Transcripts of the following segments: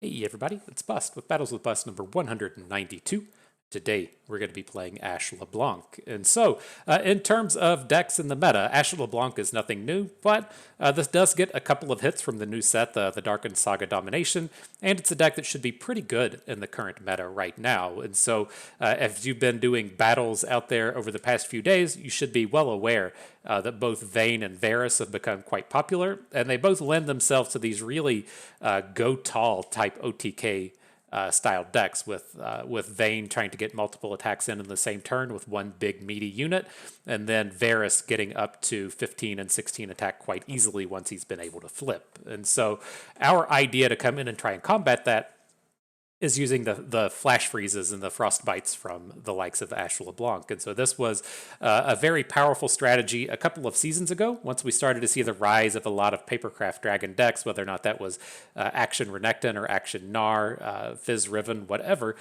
Hey everybody, it's Bust with Battles with Bust number 192. Today we're going to be playing Ashe LeBlanc. And so, in terms of decks in the meta, Ashe LeBlanc is nothing new, but this does get a couple of hits from the new set, the Darkened Saga Domination, and it's a deck that should be pretty good in the current meta right now. And so, if you've been doing battles out there over the past few days, you should be well aware that both Vayne and Varus have become quite popular, and they both lend themselves to these really go tall type OTK style decks with Vayne trying to get multiple attacks in the same turn with one big meaty unit, and then Varus getting up to 15 and 16 attack quite easily once he's been able to flip. And so our idea to come in and try and combat that is using the flash freezes and the frostbites from the likes of Ashe LeBlanc. And so this was a very powerful strategy a couple of seasons ago, once we started to see the rise of a lot of Papercraft Dragon decks, whether or not that was Action Renekton or Action Gnar, Fizz Riven, whatever.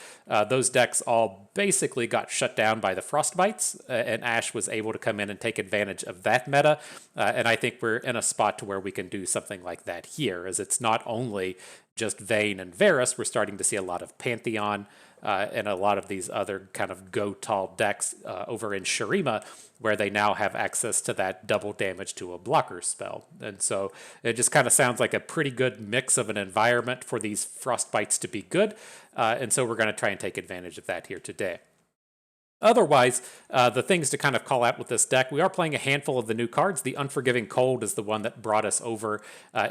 Those decks all basically got shut down by the frostbites, and Ashe was able to come in and take advantage of that meta. And I think we're in a spot to where we can do something like that here, as it's not only just Vayne and Varus, we're starting to see a lot of Pantheon and a lot of these other kind of go tall decks over in Shurima, where they now have access to that double damage to a blocker spell. And so it just kind of sounds like a pretty good mix of an environment for these frostbites to be good. And so we're going to try and take advantage of that here today. Otherwise, the things to kind of call out with this deck, we are playing a handful of the new cards. The Unforgiving Cold is the one that brought us over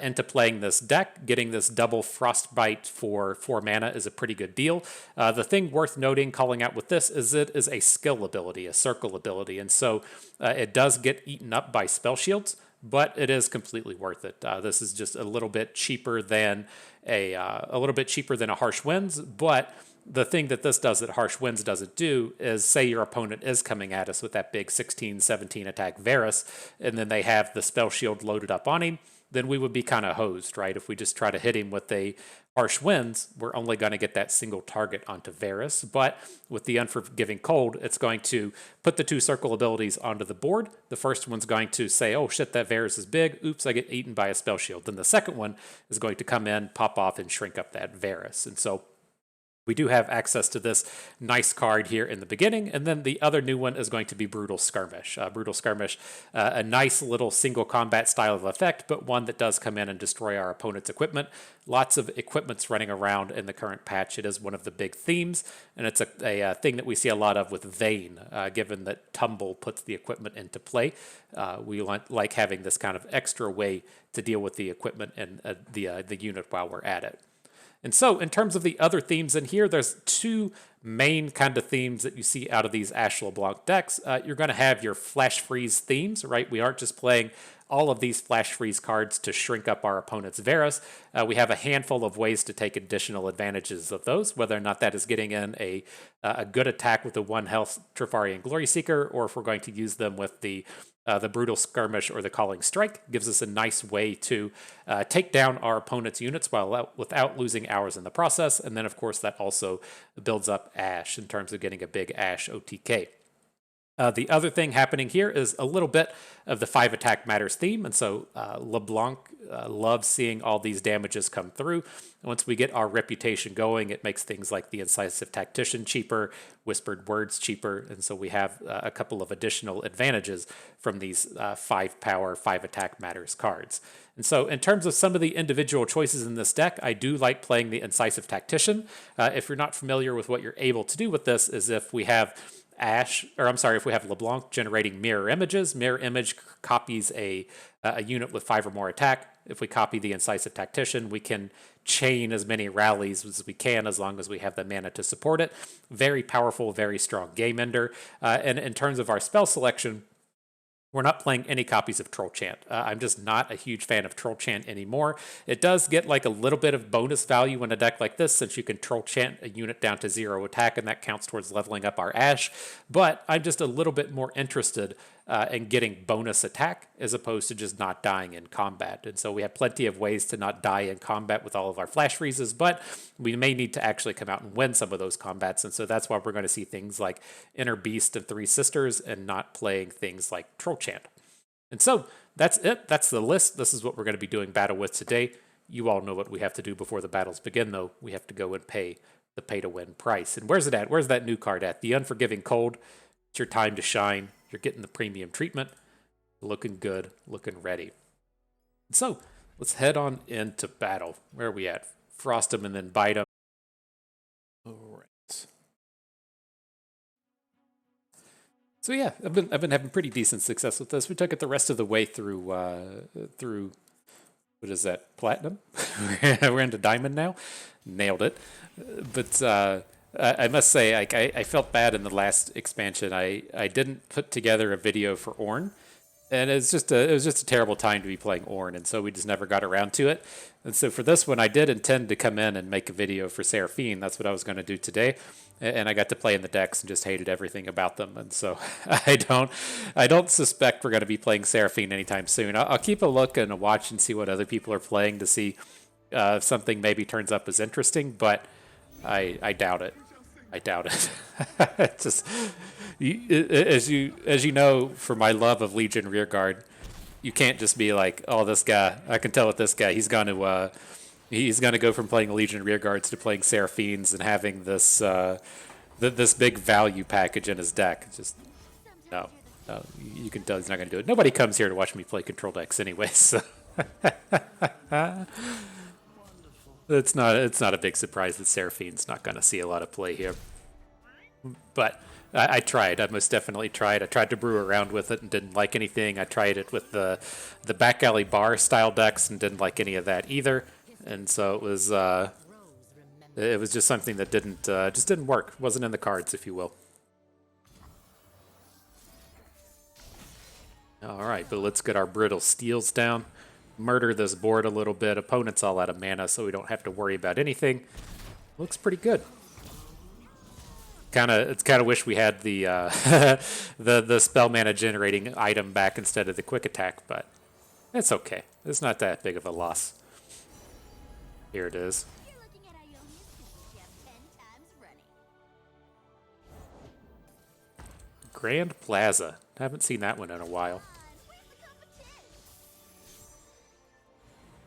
into playing this deck. Getting this double Frostbite for 4 mana is a pretty good deal. The thing worth noting, calling out with this, is it is a skill ability, a circle ability, and so it does get eaten up by spell shields, but it is completely worth it. This is just a little bit cheaper than a Harsh Winds, but the thing that this does that Harsh Winds doesn't do is, say your opponent is coming at us with that big 16, 17 attack Varus, and then they have the spell shield loaded up on him, then we would be kind of hosed, right? If we just try to hit him with a Harsh Winds, we're only going to get that single target onto Varus. But with the Unforgiving Cold, it's going to put the 2 circle abilities onto the board. The first one's going to say, oh shit, that Varus is big. Oops, I get eaten by a spell shield. Then the second one is going to come in, pop off, and shrink up that Varus. And so we do have access to this nice card here in the beginning, and then the other new one is going to be Brutal Skirmish. Brutal Skirmish, a nice little single combat style of effect, but one that does come in and destroy our opponent's equipment. Lots of equipments running around in the current patch. It is one of the big themes, and it's a thing that we see a lot of with Vayne, given that Tumble puts the equipment into play. We like having this kind of extra way to deal with the equipment and the unit while we're at it. And so, in terms of the other themes in here, there's 2 main kind of themes that you see out of these Ashe LeBlanc decks. You're going to have your Flash Freeze themes, right? We aren't just playing all of these Flash Freeze cards to shrink up our opponent's Varus. We have a handful of ways to take additional advantages of those, whether or not that is getting in a good attack with the 1 health Trifarian Glory Seeker, or if we're going to use them with the Brutal Skirmish or the Calling Strike. Gives us a nice way to take down our opponent's units without losing ours in the process. And then, of course, that also builds up Ashe in terms of getting a big Ashe OTK. The other thing happening here is a little bit of the 5 attack matters theme, and so LeBlanc loves seeing all these damages come through. Once we get our reputation going, it makes things like the Incisive Tactician cheaper, Whispered Words cheaper, and so we have a couple of additional advantages from these 5 power, 5 attack matters cards. And so in terms of some of the individual choices in this deck, I do like playing the Incisive Tactician. If you're not familiar with what you're able to do with this, is if we have if we have LeBlanc generating mirror images, mirror image copies a unit with 5 or more attack. If we copy the Incisive Tactician, we can chain as many rallies as we can as long as we have the mana to support it. Very powerful, very strong game ender. And in terms of our spell selection, we're not playing any copies of Troll Chant. I'm just not a huge fan of Troll Chant anymore. It does get like a little bit of bonus value in a deck like this, since you can Troll Chant a unit down to 0 attack, and that counts towards leveling up our Ashe. But I'm just a little bit more interested in getting bonus attack as opposed to just not dying in combat. And so we have plenty of ways to not die in combat with all of our flash freezes, but we may need to actually come out and win some of those combats. And so that's why we're going to see things like Inner Beast and 3 Sisters and not playing things like Troll Chant. And so that's it. That's the list. This is what we're going to be doing battle with today. You all know what we have to do before the battles begin, though. We have to go and pay the pay-to-win price. And where's it at? Where's that new card at? The Unforgiving Cold. It's your time to shine. You're getting the premium treatment. Looking good. Looking ready. So, let's head on into battle. Where are we at? Frost him and then bite him. All right. So yeah, I've been having pretty decent success with this. We took it the rest of the way through what is that, platinum? We're into diamond now. Nailed it. But I must say, I felt bad in the last expansion. I didn't put together a video for Ornn, and it was just a terrible time to be playing Ornn, and so we just never got around to it. And so for this one, I did intend to come in and make a video for Seraphine. That's what I was going to do today. And I got to play in the decks and just hated everything about them. And so I don't suspect we're going to be playing Seraphine anytime soon. I'll keep a look and a watch and see what other people are playing to see if something maybe turns up as interesting. But I doubt it. I doubt it. It's just as you know, for my love of Legion Rearguard, you can't just be like, oh, this guy. I can tell with this guy, he's going to go from playing Legion Rearguards to playing Seraphines and having this this big value package in his deck. Just no, you can tell he's not going to do it. Nobody comes here to watch me play control decks anyway, so it's not a big surprise that Seraphine's not going to see a lot of play here. But I tried. I most definitely tried. I tried to brew around with it and didn't like anything. I tried it with the back alley bar style decks and didn't like any of that either. And so it was just something that didn't work. Wasn't in the cards, if you will. All right, but let's get our brittle steels down. Murder this board a little bit. Opponent's all out of mana, so we don't have to worry about anything. Looks pretty good. It's kind of wish we had the the spell mana generating item back instead of the quick attack, but it's okay. It's not that big of a loss. Here it is. Grand Plaza. Haven't seen that one in a while.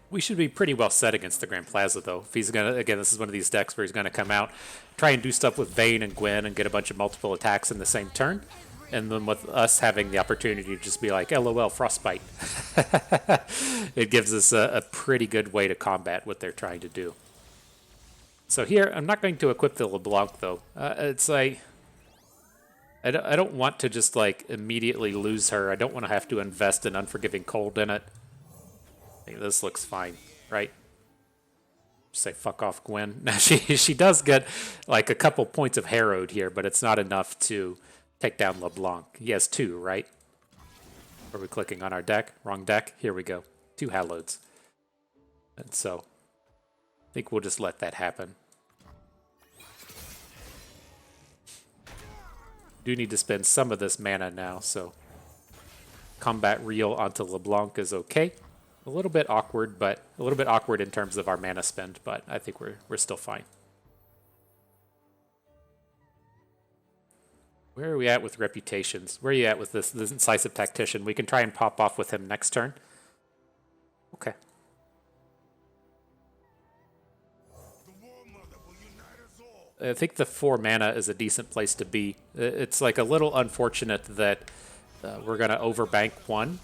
We should be pretty well set against the Grand Plaza, though. If he's gonna, again, this is one of these decks where he's gonna come out, try and do stuff with Vayne and Gwen and get a bunch of multiple attacks in the same turn, and then with us having the opportunity to just be like, LOL, Frostbite. It gives us a pretty good way to combat what they're trying to do. So here, I'm not going to equip the LeBlanc, though. It's like, I don't want to just like immediately lose her. I don't want to have to invest an Unforgiving Cold in it. Hey, this looks fine, right? Say fuck off, Gwen. Now she does get like a couple points of Harrowed here, but it's not enough to take down LeBlanc. He has 2, right? Are we clicking on our deck? Wrong deck. Here we go. 2 Halloweds. And so I think we'll just let that happen. Do need to spend some of this mana now, so combat real onto LeBlanc is okay. A little bit awkward, but a little bit awkward in terms of our mana spend, but I think we're still fine. Where are we at with reputations? Where are you at with this incisive tactician? We can try and pop off with him next turn. Okay. I think the 4 mana is a decent place to be. It's like a little unfortunate that we're going to overbank 1,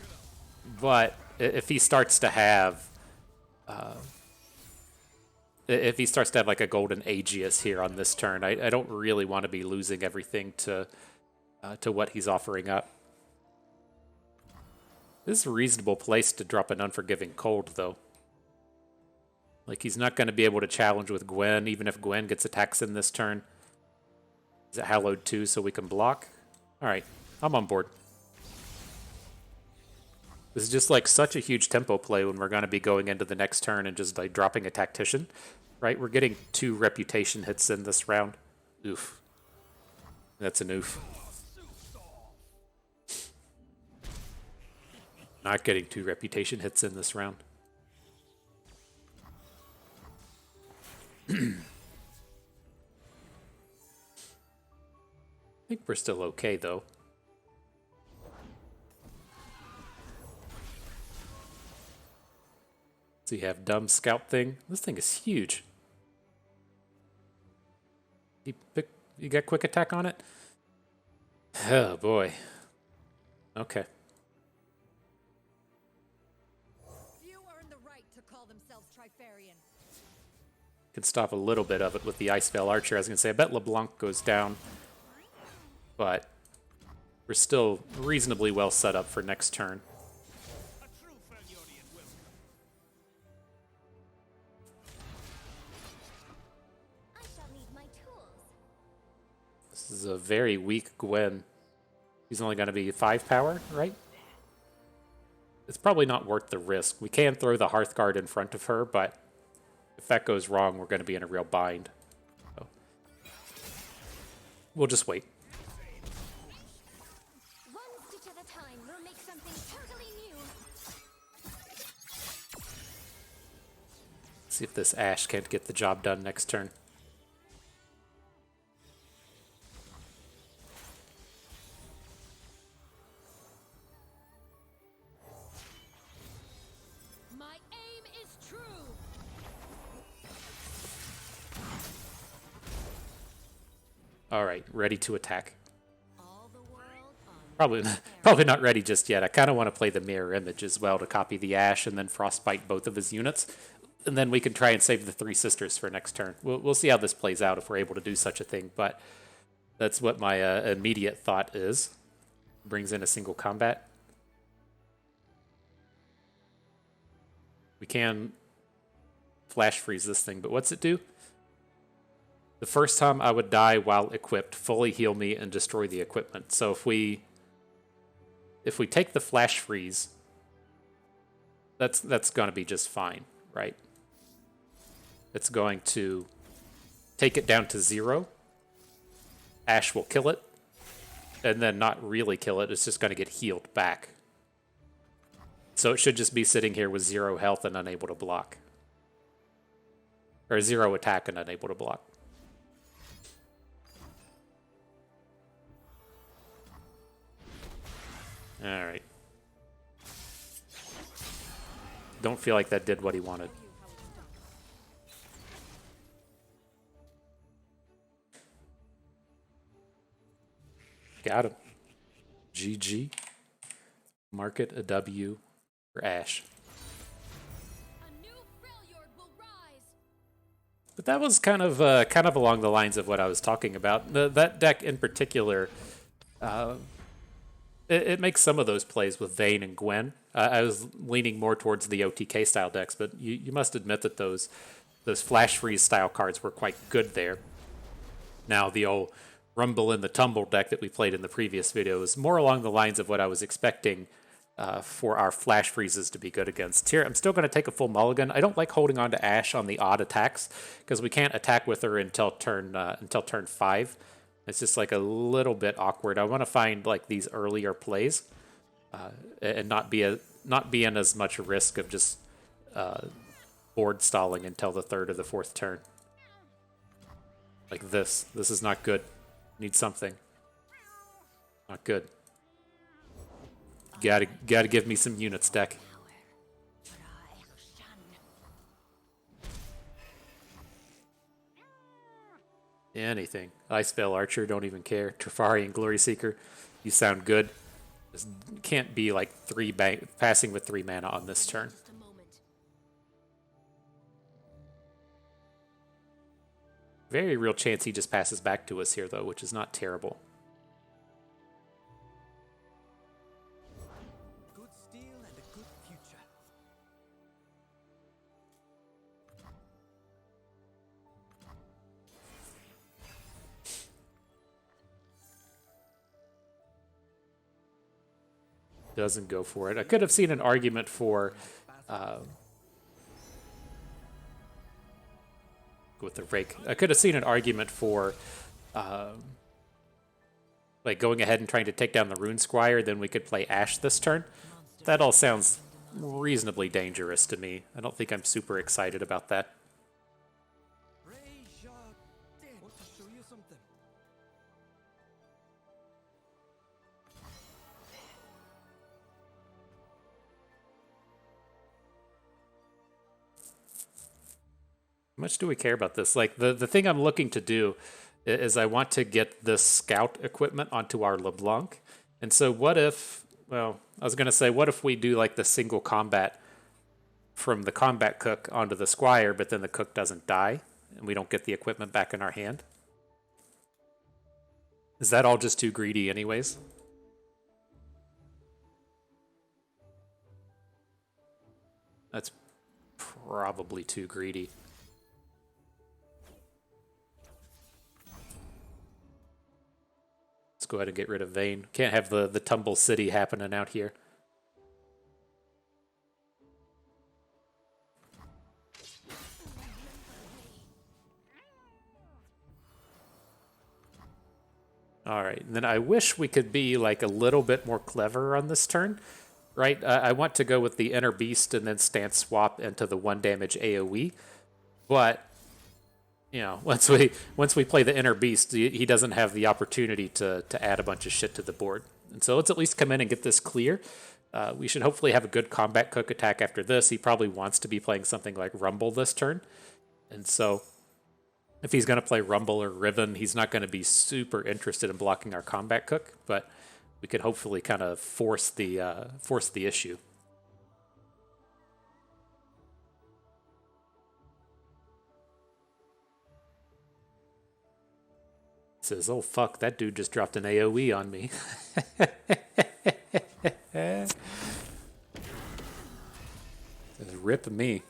but if he starts to have like a golden Aegeus here on this turn, I don't really want to be losing everything to what he's offering up. This is a reasonable place to drop an Unforgiving Cold, though. Like, he's not going to be able to challenge with Gwen, even if Gwen gets attacks in this turn. Is it Hallowed too, so we can block? All right, I'm on board. This is just like such a huge tempo play when we're going to be going into the next turn and just like dropping a tactician, right? We're getting 2 reputation hits in this round. Oof. That's an oof. Not getting 2 reputation hits in this round. I think we're still okay, though. So you have dumb scout thing. This thing is huge. You got quick attack on it? Oh boy. Okay. Few earn the right to call themselves Trifarian. Can stop a little bit of it with the Ice Veil Archer. I was gonna say I bet LeBlanc goes down, but we're still reasonably well set up for next turn. This is a very weak Gwen. He's only going to be 5 power, right? It's probably not worth the risk. We can throw the Hearthguard in front of her, but if that goes wrong, we're going to be in a real bind. So we'll just wait. One stitch at a time, we'll make something totally new. See if this Ashe can't get the job done next turn. All right, ready to attack. Probably not ready just yet. I kind of want to play the mirror image as well to copy the Ashe and then Frostbite both of his units. And then we can try and save the 3 sisters for next turn. We'll see how this plays out if we're able to do such a thing, but that's what my immediate thought is. Brings in a single combat. We can flash freeze this thing, but what's it do? The first time I would die while equipped, fully heal me and destroy the equipment. So if we take the flash freeze, that's going to be just fine, right? It's going to take it down to 0. Ashe will kill it, and then not really kill it. It's just going to get healed back. So it should just be sitting here with 0 health and unable to block. Or 0 attack and unable to block. Alright. Don't feel like that did what he wanted. Got him. GG. Market a W for Ashe. But that was kind of along the lines of what I was talking about. That deck in particular, it makes some of those plays with Vayne and Gwen. I was leaning more towards the OTK style decks, but you must admit that those flash freeze style cards were quite good there. Now the old Rumble in the Tumble deck that we played in the previous video is more along the lines of what I was expecting for our flash freezes to be good against. Here, I'm still going to take a full mulligan. I don't like holding on to Ashe on the odd attacks because we can't attack with her until turn 5. It's just like a little bit awkward. I want to find like these earlier plays and not be in as much risk of just board stalling until the 3rd or the 4th turn. Like this. This is not good. Need something. Not good. Gotta give me some units, deck. Anything. Ice Veil Archer, don't even care. Trifarian Glory Seeker, you sound good. This can't be like passing with 3 mana on this turn. Very real chance he just passes back to us here, though, which is not terrible. Good steel and a good future. Doesn't go for it. I could have seen an argument for with the rake. I could have seen an argument for like going ahead and trying to take down the Rune Squire, then we could play Ashe this turn. That all sounds reasonably dangerous to me. I don't think I'm super excited about that. Raise your dead. Want to show you something? How much do we care about this? Like, the thing I'm looking to do is I want to get this scout equipment onto our LeBlanc. And so what if, well, I was going to say, what if we do like the single combat from the combat cook onto the squire, but then the cook doesn't die and we don't get the equipment back in our hand? Is that all just too greedy anyways? That's probably too greedy. Let's go ahead and get rid of Vayne. Can't have the tumble city happening out here. All right, and then I wish we could be like a little bit more clever on this turn, right? I want to go with the Inner Beast and then stance swap into the 1 damage AoE, but you know, once we play the Inner Beast, he doesn't have the opportunity to add a bunch of shit to the board, and so let's at least come in and get this clear. We should hopefully have a good combat cook attack after this. He probably wants to be playing something like Rumble this turn, and so if he's going to play Rumble or Riven, he's not going to be super interested in blocking our combat cook, but we could hopefully kind of force the issue. It says, oh fuck, that dude just dropped an AoE on me. It says, rip me.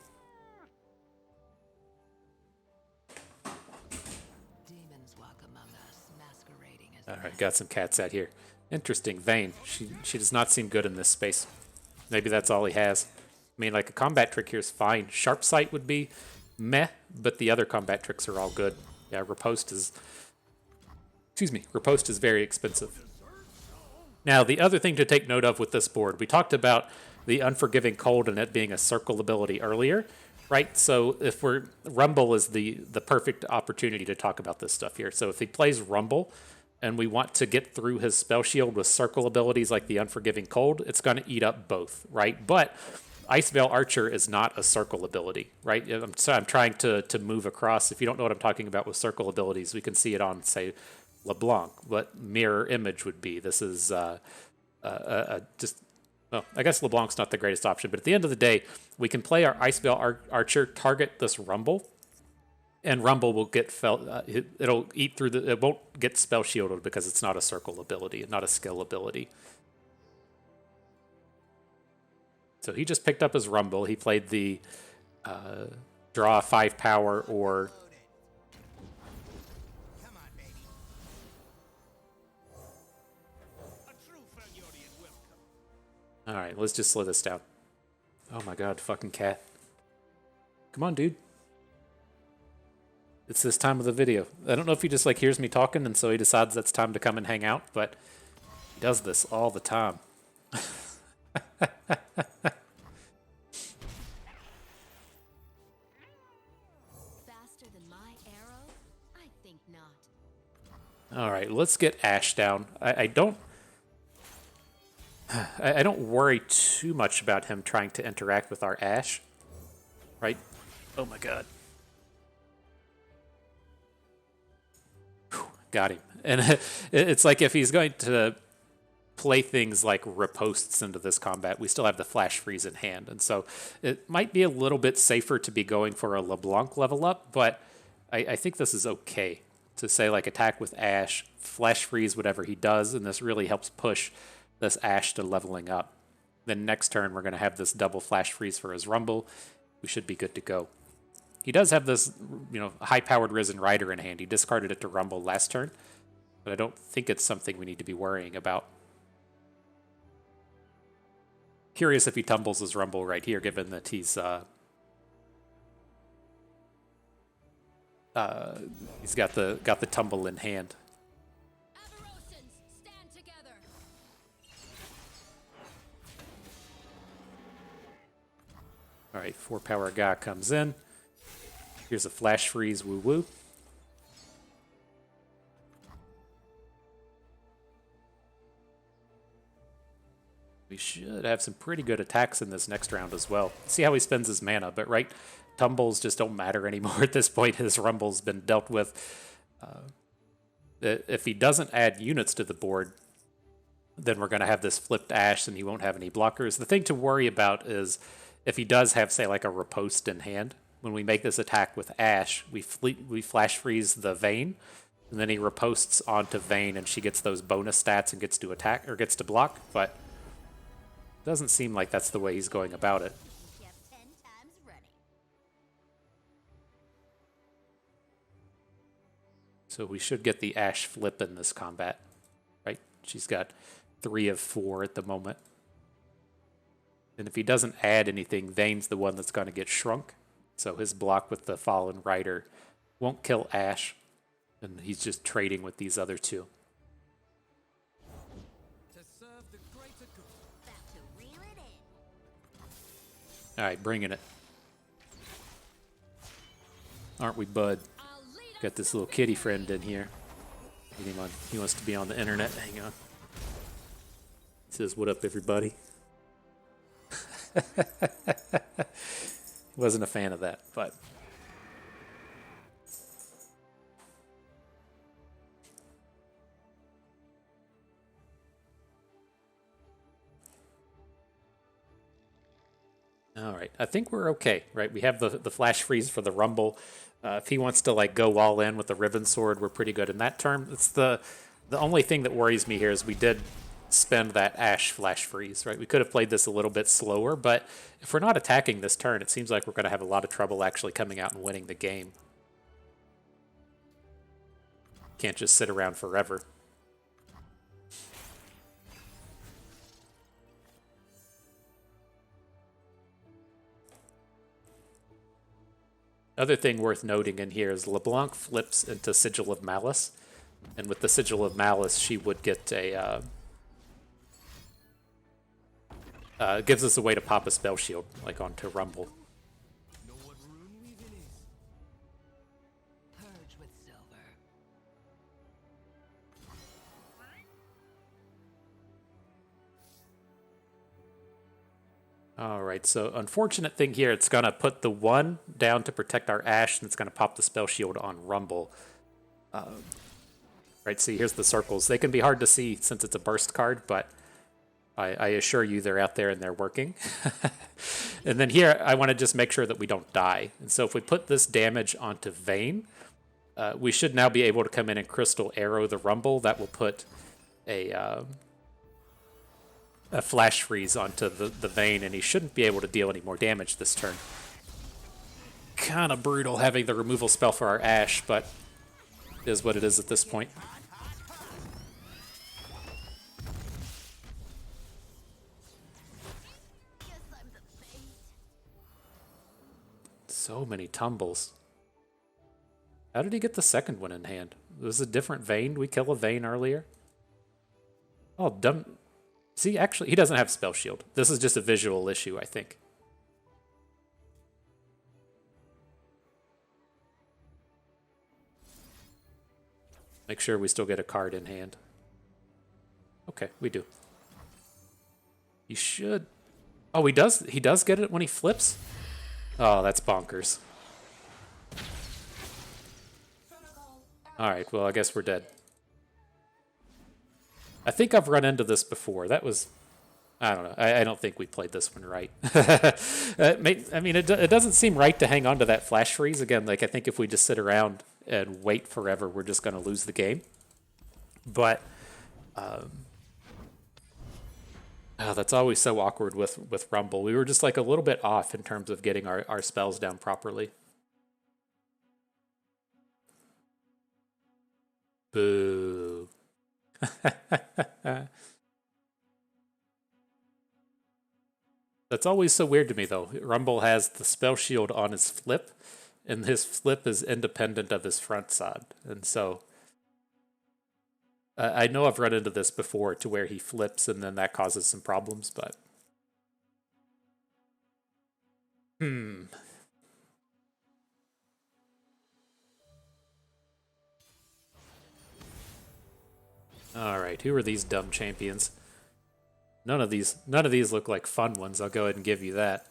All right, got some cats out here. Interesting, Vayne. She does not seem good in this space. Maybe that's all he has. I mean, like a combat trick here is fine. Sharp sight would be meh, but the other combat tricks are all good. Yeah, riposte is... Excuse me, riposte is very expensive. Now, the other thing to take note of with this board, we talked about the Unforgiving Cold and it being a circle ability earlier, right? So if Rumble is the perfect opportunity to talk about this stuff here. So if he plays Rumble and we want to get through his spell shield with circle abilities like the Unforgiving Cold, it's going to eat up both, right? But Ice Veil Archer is not a circle ability, right? I'm trying to move across. If you don't know what I'm talking about with circle abilities, we can see it on, say, LeBlanc. What Mirror Image would be. This is just... Well, I guess LeBlanc's not the greatest option, but at the end of the day, we can play our Ice Veil Archer, target this Rumble, and Rumble will get it'll eat through it won't get spell shielded because it's not a circle ability, not a skill ability. So he just picked up his Rumble. He played the draw 5 power or all right, let's just slow this down. Oh my god, fucking cat. Come on, dude. It's this time of the video. I don't know if he just like hears me talking and so he decides that's time to come and hang out, but he does this all the time. Faster than my arrow? I think not. All right, let's get Ashe down. I don't worry too much about him trying to interact with our Ashe, right? Oh my god. Whew, got him. And it's like if he's going to play things like ripostes into this combat, we still have the flash freeze in hand. And so it might be a little bit safer to be going for a LeBlanc level up, but I think this is okay to say like attack with Ashe, flash freeze whatever he does, and this really helps push this Ashe to leveling up. Then next turn, we're going to have this double flash freeze for his Rumble. We should be good to go. He does have this, high-powered Risen Rider in hand. He discarded it to Rumble last turn, but I don't think it's something we need to be worrying about. Curious if he tumbles his Rumble right here, given that he's got the tumble in hand. All right, 4 power guy comes in. Here's a flash freeze, woo woo. We should have some pretty good attacks in this next round as well. See how he spends his mana, but right, tumbles just don't matter anymore at this point. His rumble's been dealt with. If he doesn't add units to the board, then we're going to have this flipped Ashe and he won't have any blockers. The thing to worry about is if he does have, say, like a riposte in hand. When we make this attack with Ashe, we flash freeze the Vayne, and then he riposts onto Vayne and she gets those bonus stats and gets to attack, or gets to block, but it doesn't seem like that's the way he's going about it. Chef 10 times running. So we should get the Ashe flip in this combat, right? She's got 3 of 4 at the moment. And if he doesn't add anything, Vayne's the one that's going to get shrunk. So his block with the Fallen Rider won't kill Ashe. And he's just trading with these other two. To serve the greater good. About to reel it in. Alright, bringing it. Aren't we, bud? I'll lead Got this little kitty friend in here. Get him on. He wants to be on the internet. Hang on. He says, "What up, everybody?" Wasn't a fan of that, but all right. I think we're okay, right? We have the flash freeze for the Rumble. If he wants to like go all in with the Riven Sword, we're pretty good in that term. It's the only thing that worries me here is we did spend that Ashe flash freeze, right? We could have played this a little bit slower, but if we're not attacking this turn, it seems like we're going to have a lot of trouble actually coming out and winning the game. Can't just sit around forever. Other thing worth noting in here is LeBlanc flips into Sigil of Malice, and with the Sigil of Malice, she would get a gives us a way to pop a spell shield, like onto Rumble. Know what rune weaving is? Purge with silver. All right, so unfortunate thing here, it's going to put the 1 down to protect our Ashe, and it's going to pop the spell shield on Rumble. Right, see, here's the circles. They can be hard to see since it's a burst card, but I assure you they're out there and they're working. And then here, I want to just make sure that we don't die. And so if we put this damage onto Vayne, we should now be able to come in and Crystal Arrow the Rumble. That will put a flash freeze onto the Vayne, and he shouldn't be able to deal any more damage this turn. Kind of brutal having the removal spell for our Ashe, but it is what it is at this point. Guess I'm the bait. So many tumbles. How did he get the second one in hand? It was a different Vayne. Did we kill a Vayne earlier? Oh, dumb. See, actually, he doesn't have spell shield. This is just a visual issue, I think. Make sure we still get a card in hand. Okay, we do. He should. Oh, he does. He does get it when he flips. Oh, that's bonkers. All right. Well, I guess we're dead. I think I've run into this before. That was, I don't know. I don't think we played this one right. I mean, it doesn't seem right to hang on to that flash freeze. Again, like I think if we just sit around and wait forever, we're just going to lose the game. But that's always so awkward with Rumble. We were just like a little bit off in terms of getting our spells down properly. Boo. That's always so weird to me, though. Rumble has the spell shield on his flip, and his flip is independent of his front side. And so I know I've run into this before to where he flips and then that causes some problems, but all right, who are these dumb champions? None of these look like fun ones. I'll go ahead and give you that.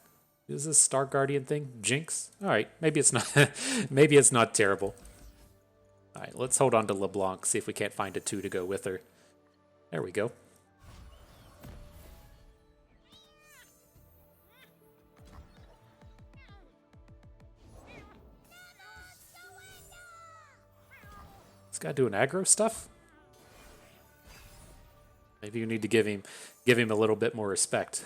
Is this Star Guardian thing? Jinx? Alright, maybe it's not maybe it's not terrible. Alright, let's hold on to LeBlanc, see if we can't find a 2 to go with her. There we go. This guy doing aggro stuff? Maybe you need to give him a little bit more respect.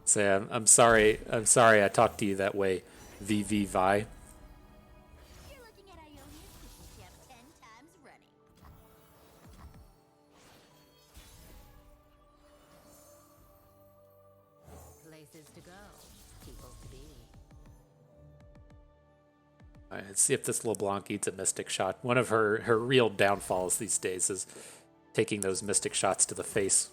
Say, I'm sorry I talked to you that way, VV Vi. You're looking at Ionia's fishing camp 10 times running. Places to go, people to be. Alright, let's see if this LeBlanc eats a mystic shot. One of her real downfalls these days is taking those mystic shots to the face.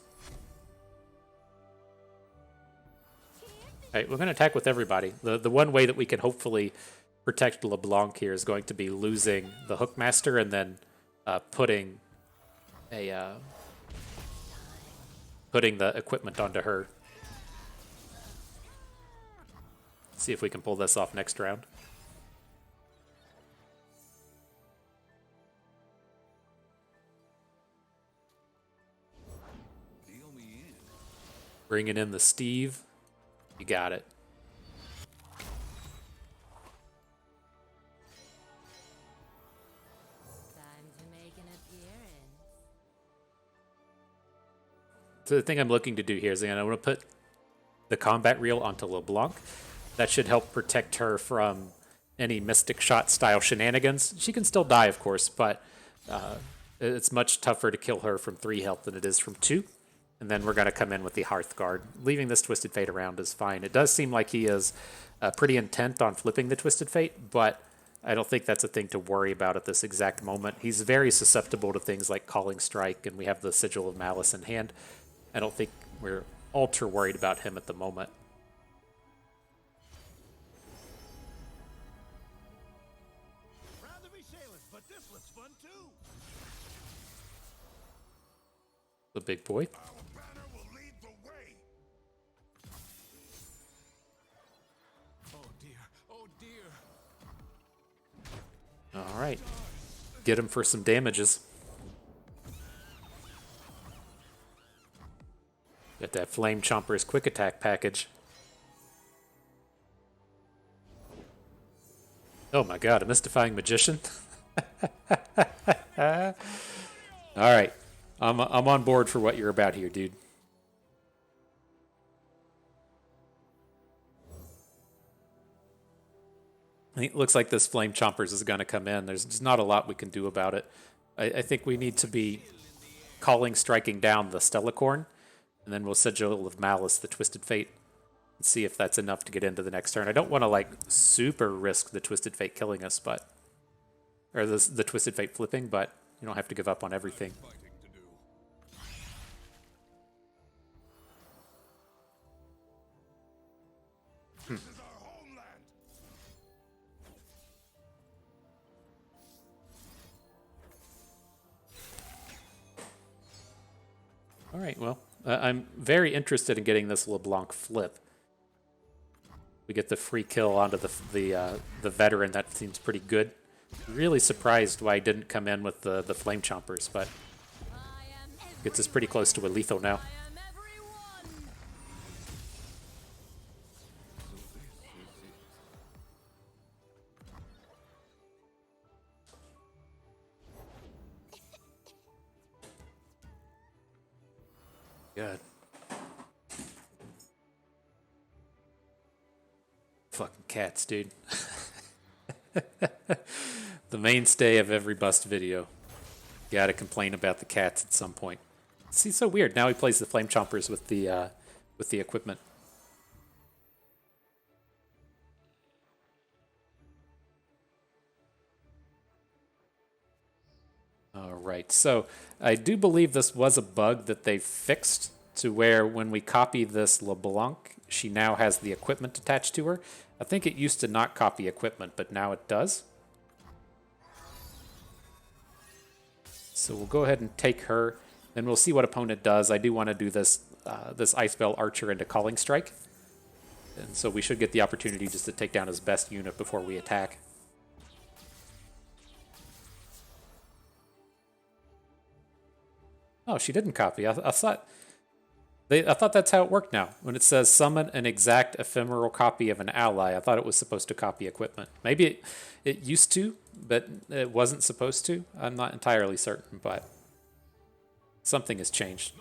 Alright, we're going to attack with everybody. The one way that we can hopefully protect LeBlanc here is going to be losing the Hookmaster and then putting the equipment onto her. See if we can pull this off next round. Bringing in the Steve. You got it. Time to make an appearance. So the thing I'm looking to do here is I want to put the combat reel onto LeBlanc. That should help protect her from any Mystic Shot style shenanigans. She can still die, of course, but it's much tougher to kill her from 3 health than it is from 2. And then we're going to come in with the Hearthguard. Leaving this Twisted Fate around is fine. It does seem like he is pretty intent on flipping the Twisted Fate, but I don't think that's a thing to worry about at this exact moment. He's very susceptible to things like Calling Strike, and we have the Sigil of Malice in hand. I don't think we're ultra worried about him at the moment. Rather be sailors, but this looks fun too. The big boy. Our banner will lead the way. Oh dear, oh dear. All right. Get him for some damages. Got that Flame Chomper's quick attack package. Oh my god, a Mystifying Magician? Alright. I'm on board for what you're about here, dude. It looks like this Flame Chompers is going to come in. There's just not a lot we can do about it. I think we need to be striking down the Stellacorn, and then we'll Sigil of Malice, the Twisted Fate, and see if that's enough to get into the next turn. I don't want to, like, super risk the Twisted Fate killing us, but... Or the Twisted Fate flipping, but you don't have to give up on everything. This is our homeland. All right, well, I'm very interested in getting this LeBlanc flip. We get the free kill onto the veteran. That seems pretty good. Really surprised why I didn't come in with the Flame Chompers, but gets us pretty close to a lethal now. I am everyone. God. Fucking cats, dude. The mainstay of every bust video. Gotta complain about the cats at some point. See, so weird. Now he plays the Flame Chompers with the equipment. All right, so I do believe this was a bug that they fixed to where when we copy this LeBlanc, she now has the equipment attached to her. I think it used to not copy equipment, but now it does. So we'll go ahead and take her, then we'll see what opponent does. I do want to do this this Ice Veil Archer into Calling Strike. And so we should get the opportunity just to take down his best unit before we attack. Oh, she didn't copy. I thought that's how it worked now. When it says summon an exact ephemeral copy of an ally, I thought it was supposed to copy equipment. Maybe it used to, but it wasn't supposed to. I'm not entirely certain, but something has changed.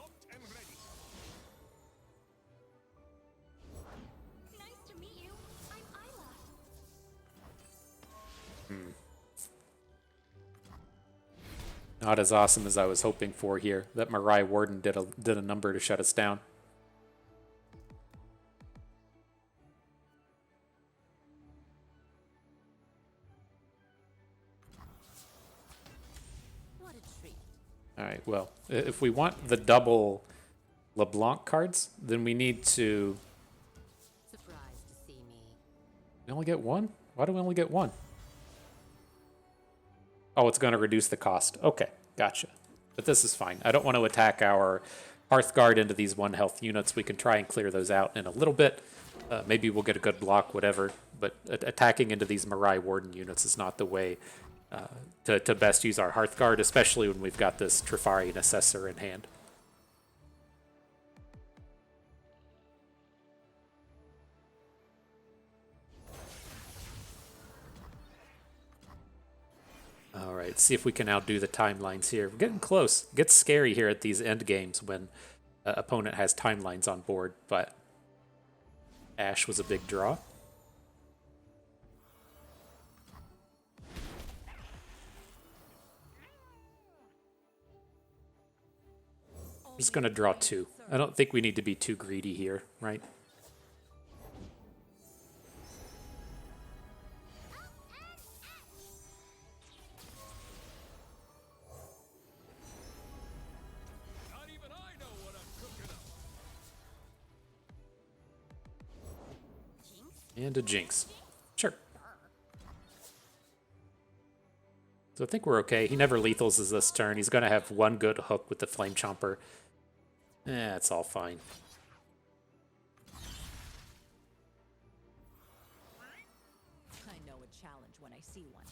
Nice to meet you. I'm Isla. Not as awesome as I was hoping for here. That Mirai Warden did a number to shut us down. What a treat. All right, well, if we want the double LeBlanc cards, then we need to... Surprised to see me. We only get one? Why do we only get one? Oh, it's going to reduce the cost. Okay, gotcha. But this is fine. I don't want to attack our Hearthguard into these 1 health units. We can try and clear those out in a little bit. Maybe we'll get a good block, whatever. But attacking into these Mirai Warden units is not the way to best use our Hearthguard, especially when we've got this Trifarian Assessor in hand. All right, see if we can outdo the timelines here. We're getting close. It gets scary here at these end games when opponent has timelines on board, but Ashe was a big draw. I'm just going to draw 2. I don't think we need to be too greedy here, right? Not even I know what I'm cooking up. And a Jinx. Sure. So I think we're okay. He never lethals us this turn. He's going to have 1 good hook with the Flame Chomper. It's all fine. I know a challenge when I see one.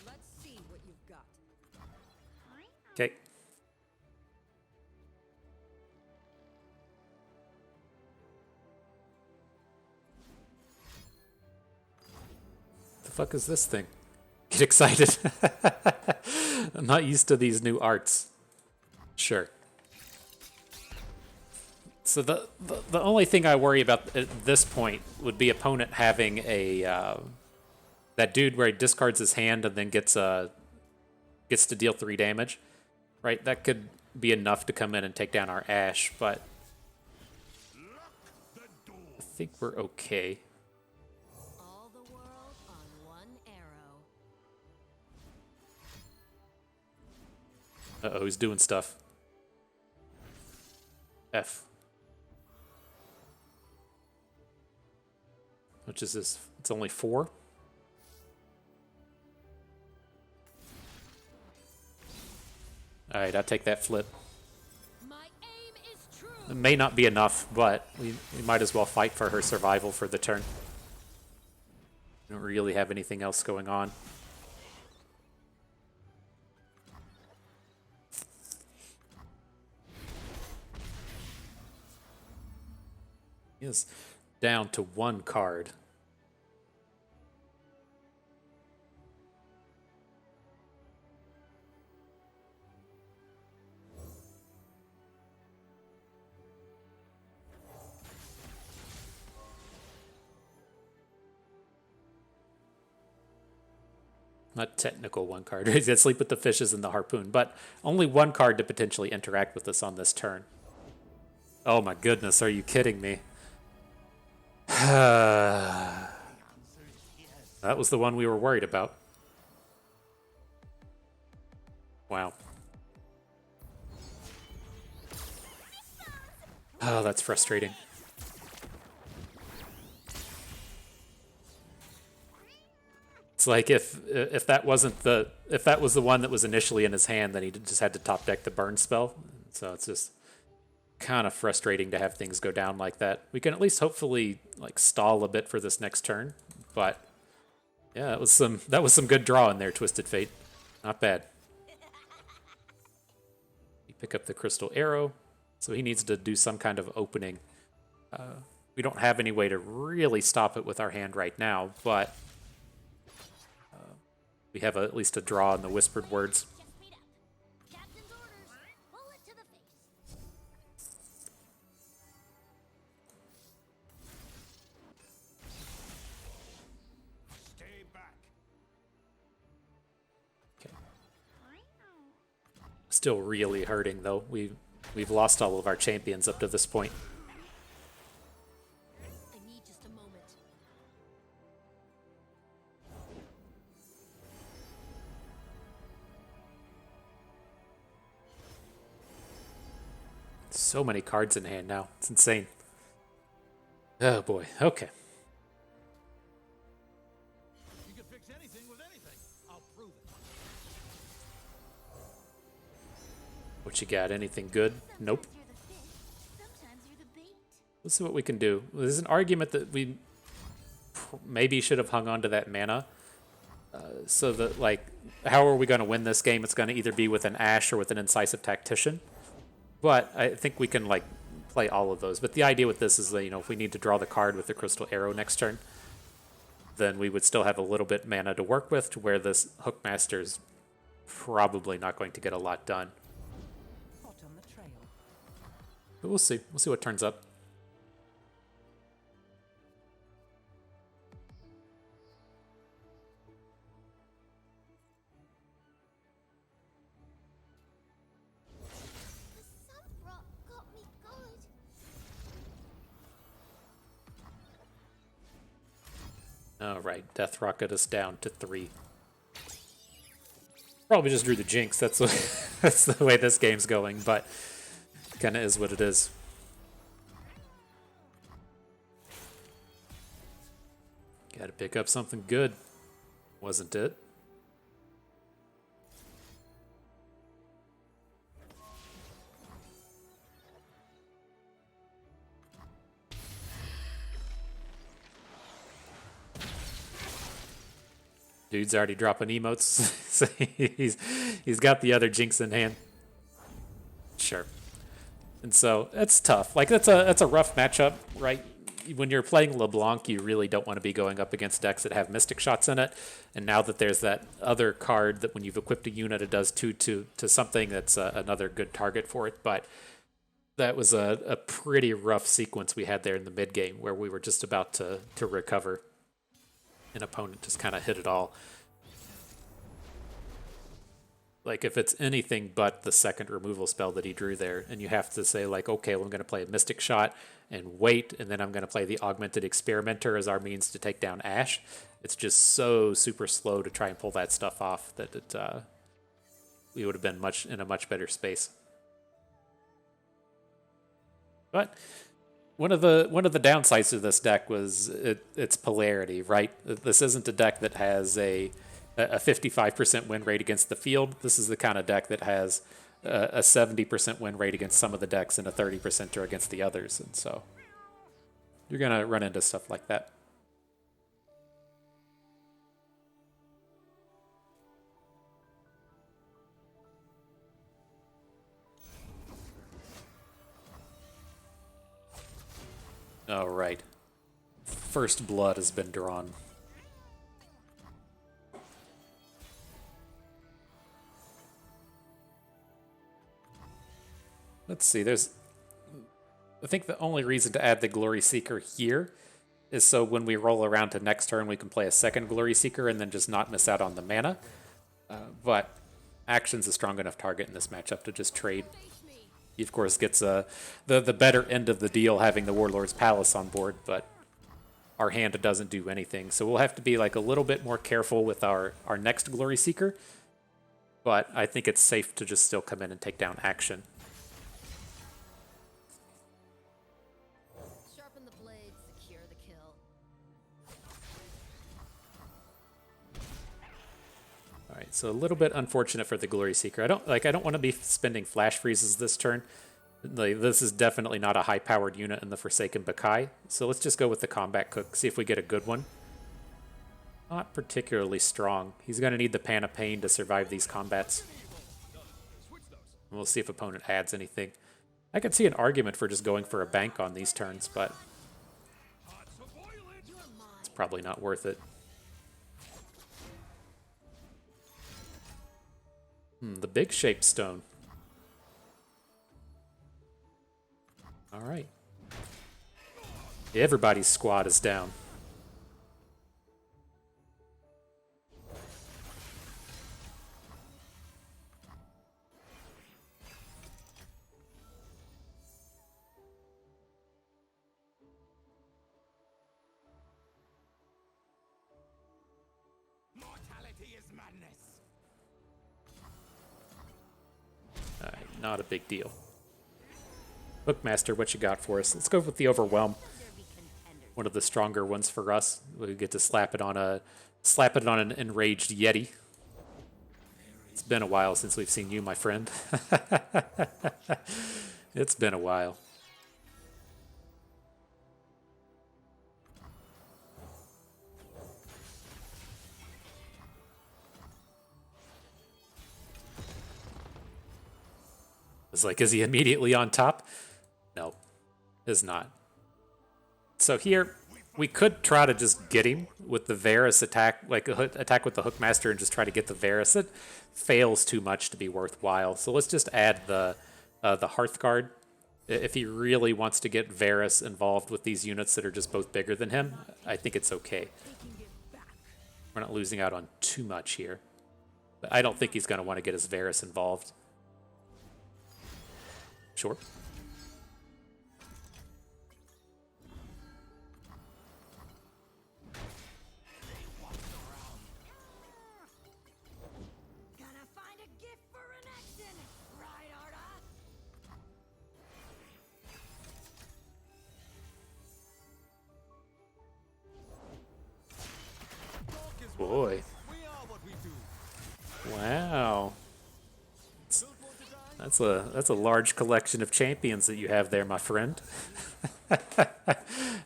Let's see what you've got. Okay. The fuck is this thing? Get excited. I'm not used to these new arts. Sure. So the only thing I worry about at this point would be opponent having a that dude where he discards his hand and then gets to deal 3 damage, right? That could be enough to come in and take down our Ashe, but I think we're okay. All the world on one arrow. Uh-oh, he's doing stuff. F. Which is this? It's only 4? Alright, I'll take that flip. My aim is true. It may not be enough, but we might as well fight for her survival for the turn. We don't really have anything else going on. He is down to 1 card. Not technical 1 card. He's gonna sleep with the fishes and the harpoon, but only 1 card to potentially interact with us on this turn. Oh my goodness, are you kidding me? That was the one we were worried about. Wow. Oh, that's frustrating. It's like if that wasn't if that was the one that was initially in his hand, then he just had to top deck the burn spell. So it's just kind of frustrating to have things go down like that. We can at least hopefully like stall a bit for this next turn, but yeah, that was some good draw in there, Twisted Fate. Not bad. You pick up the crystal arrow, so he needs to do some kind of opening. We don't have any way to really stop it with our hand right now, but we have at least a draw in the whispered words. Just wait up. Captain's orders. Bullet to the face. Stay back. Still really hurting though. We've lost all of our champions up to this point. I need just a moment. So many cards in hand now. It's insane. Oh boy. Okay. You can fix anything with anything. I'll prove it. What you got? Anything good? Nope. Sometimes you're the fish. Sometimes you're the bait. Let's see what we can do. There's an argument that we maybe should have hung on to that mana. So that, like, how are we going to win this game? It's going to either be with an Ashe or with an Incisive Tactician. But I think we can, like, play all of those. But the idea with this is that, you know, if we need to draw the card with the Crystal Arrow next turn, then we would still have a little bit mana to work with, to where this Hookmaster's probably not going to get a lot done. Hot on the trail. But we'll see. We'll see what turns up. The sun rock got me good. All right, Death Rocket us down to 3. Probably just drew the Jinx. That's that's the way this game's going, but kind of is what it is. Got to pick up something good, wasn't it? Dude's already dropping emotes. So he's got the other Jinx in hand. Sure. And so it's tough. Like that's a rough matchup, right? When you're playing LeBlanc, you really don't want to be going up against decks that have Mystic Shots in it. And now that there's that other card that when you've equipped a unit, it does 2 to something, that's another good target for it. But that was a pretty rough sequence we had there in the mid game where we were just about to recover. An opponent just kind of hit it all. Like, if it's anything but the second removal spell that he drew there, and you have to say, like, okay, well, I'm going to play a Mystic Shot and wait, and then I'm going to play the Augmented Experimenter as our means to take down Ashe. It's just so super slow to try and pull that stuff off that we would have been in a much better space. But one of the downsides of this deck was its polarity, right? This isn't a deck that has a 55% win rate against the field. This is the kind of deck that has a 70% win rate against some of the decks and a 30% against the others. And so you're going to run into stuff like that. All right. First blood has been drawn. Let's see, I think the only reason to add the Glory Seeker here is so when we roll around to next turn, we can play a second Glory Seeker and then just not miss out on the mana. But Action's a strong enough target in this matchup to just trade. He, of course, gets the better end of the deal having the Warlord's Palace on board, but our hand doesn't do anything. So we'll have to be like a little bit more careful with our next Glory Seeker. But I think it's safe to just still come in and take down Action. Sharpen the blade, secure the kill. All right, so a little bit unfortunate for the Glory Seeker. I don't want to be spending flash freezes this turn. Like, this is definitely not a high-powered unit in the Forsaken Bakai, so let's just go with the Combat Cook, see if we get a good one. Not particularly strong. He's going to need the Pan of Pain to survive these combats. And we'll see if opponent adds anything. I could see an argument for just going for a bank on these turns, but it's probably not worth it. The big shaped stone. All right. Everybody's squad is down. Mortality is madness. All right, not a big deal. Hookmaster, what you got for us? Let's go with the Overwhelm. One of the stronger ones for us. We get to slap it on an enraged Yeti. It's been a while since we've seen you, my friend. It's been a while. It's like, is he immediately on top? No, is not. So here, we could try to just get him with the Varus attack, like attack with the Hookmaster and just try to get the Varus. It fails too much to be worthwhile. So let's just add the Hearthguard. If he really wants to get Varus involved with these units that are just both bigger than him, I think it's okay. We're not losing out on too much here. But I don't think he's going to want to get his Varus involved. Sure. Gonna find a gift for an action, right, Arda? Boy. We are what we do. Wow. That's a large collection of champions that you have there, my friend.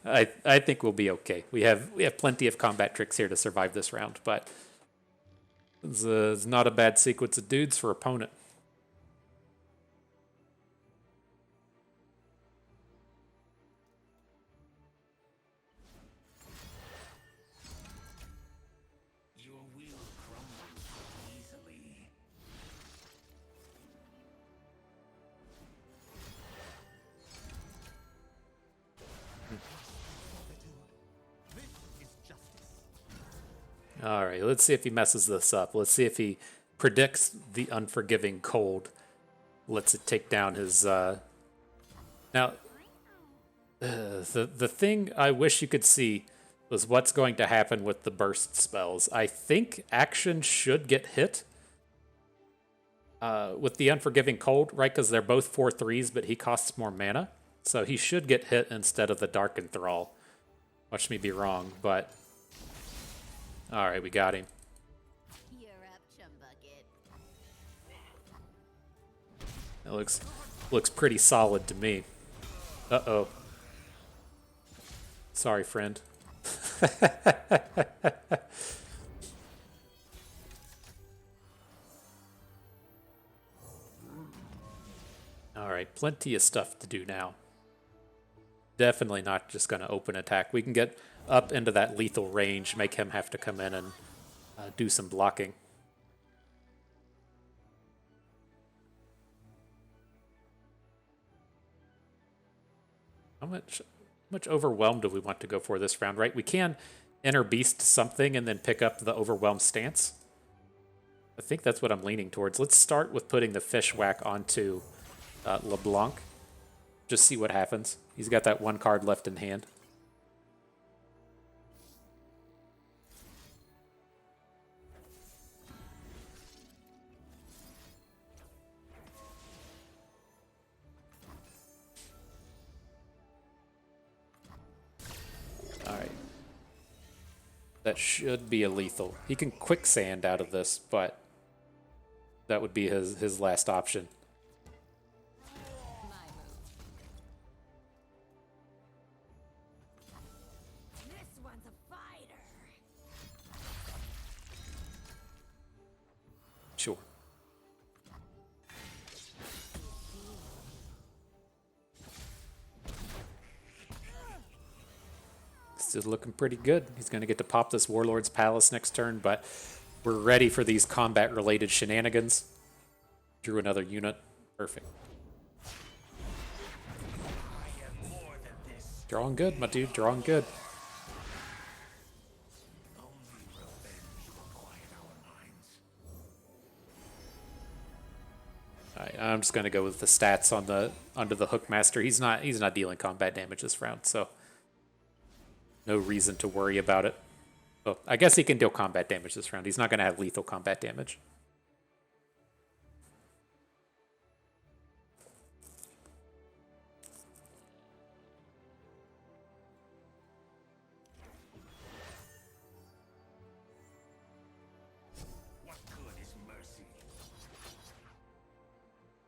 I think we'll be okay. We have plenty of combat tricks here to survive this round, but it's not a bad sequence of dudes for opponent. Your will crumbles easily. This is justice. All right, let's see if he messes this up. Let's see if he predicts the unforgiving cold. Lets it take down his. Now, the thing I wish you could see was what's going to happen with the burst spells. I think action should get hit with the unforgiving cold, right? Because they're both 4/3s, but he costs more mana, so he should get hit instead of the dark enthrall. Watch me be wrong, but all right, we got him. You're up, Chumbucket. It looks pretty solid to me. Uh-oh. Sorry, friend. All right, plenty of stuff to do now. Definitely not just going to open attack. We can get up into that lethal range, make him have to come in and do some blocking. How much overwhelm do we want to go for this round, right? We can Inner Beast something and then pick up the overwhelm stance. I think that's what I'm leaning towards. Let's start with putting the fish whack onto LeBlanc. Just see what happens. He's got that one card left in hand. All right. That should be a lethal. He can quicksand out of this, but that would be his last option. My move. Still looking pretty good. He's going to get to pop this Warlord's Palace next turn, but we're ready for these combat-related shenanigans. Drew another unit. Perfect. Drawing good, my dude. Drawing good. Alright, I'm just gonna go with the stats on the under the Hookmaster. He's not dealing combat damage this round, so no reason to worry about it. Oh, I guess he can deal combat damage this round. He's not gonna have lethal combat damage.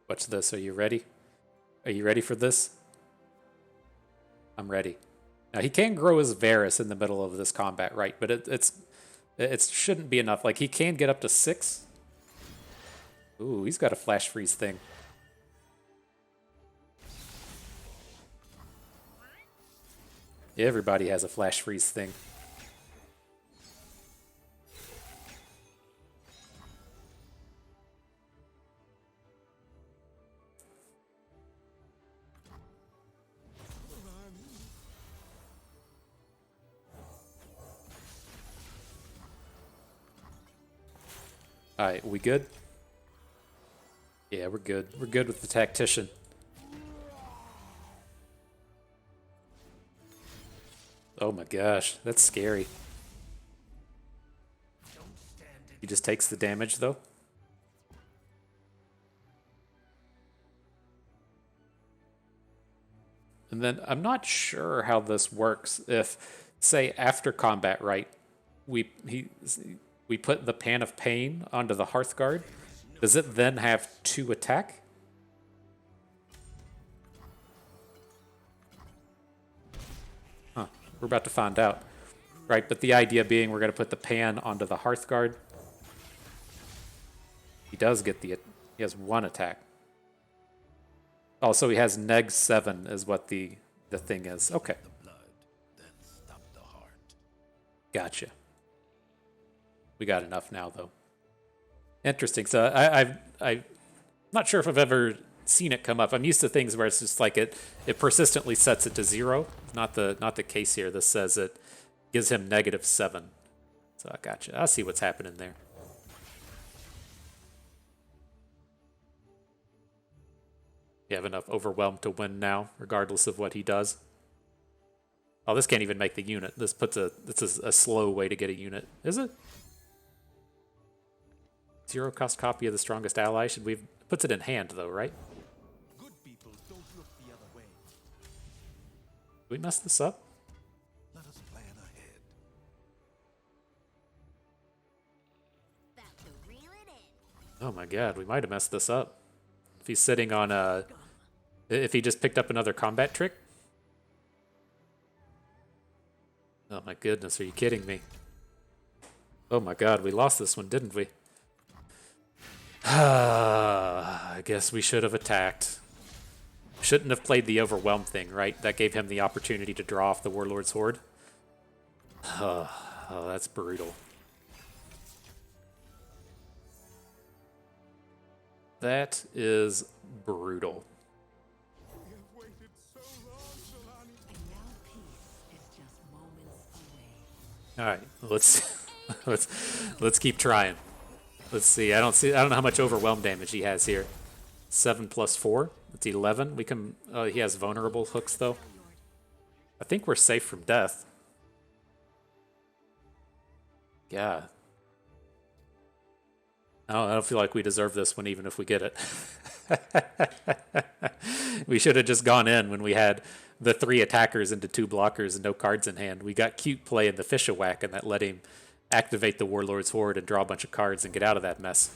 Watch this. Are you ready? Are you ready for this? I'm ready. Now, he can grow his Varus in the middle of this combat, right? But it shouldn't be enough. Like, he can get up to 6. Ooh, he's got a flash freeze thing. Everybody has a flash freeze thing. Alright, we good? Yeah, we're good. We're good with the Tactician. Oh my gosh, that's scary. He just takes the damage, though. And then I'm not sure how this works. If, say, after combat, right, we put the Pan of Pain onto the Hearthguard, does it then have 2 attack? Huh, we're about to find out. Right, but the idea being we're going to put the Pan onto the Hearthguard. He does get he has 1 attack. Also, he has neg 7 is what the thing is. Okay. Gotcha. We got enough now, though. Interesting. So I'm not sure if I've ever seen it come up. I'm used to things where it's just like it persistently sets it to 0. Not the case here. This says it gives him -7. So I gotcha. I see what's happening there. You have enough Overwhelm to win now, regardless of what he does. Oh, this can't even make the unit. This is a slow way to get a unit. Is it? 0 cost copy of the strongest ally. Puts it in hand though, right? Good people don't look the other way. Did we mess this up? Let us plan ahead. About to reel it in. Oh my god, we might have messed this up. If he's sitting on a... If he just picked up another combat trick? Oh my goodness, are you kidding me? Oh my god, we lost this one, didn't we? I guess we should have attacked. Shouldn't have played the Overwhelm thing, right? That gave him the opportunity to draw off the Warlord's Horde. Oh, that's brutal. That is brutal. We have waited so long, Solani. And now peace is just moments away. All right, let's keep trying. Let's see. I don't know how much Overwhelm damage he has here. 7 + 4. That's 11. We can. He has vulnerable hooks though. I think we're safe from death. Yeah. I don't feel like we deserve this one, even if we get it. We should have just gone in when we had the 3 attackers into 2 blockers and no cards in hand. We got cute playing the Fish-a-Whack, and that let him activate the Warlord's Horde and draw a bunch of cards and get out of that mess.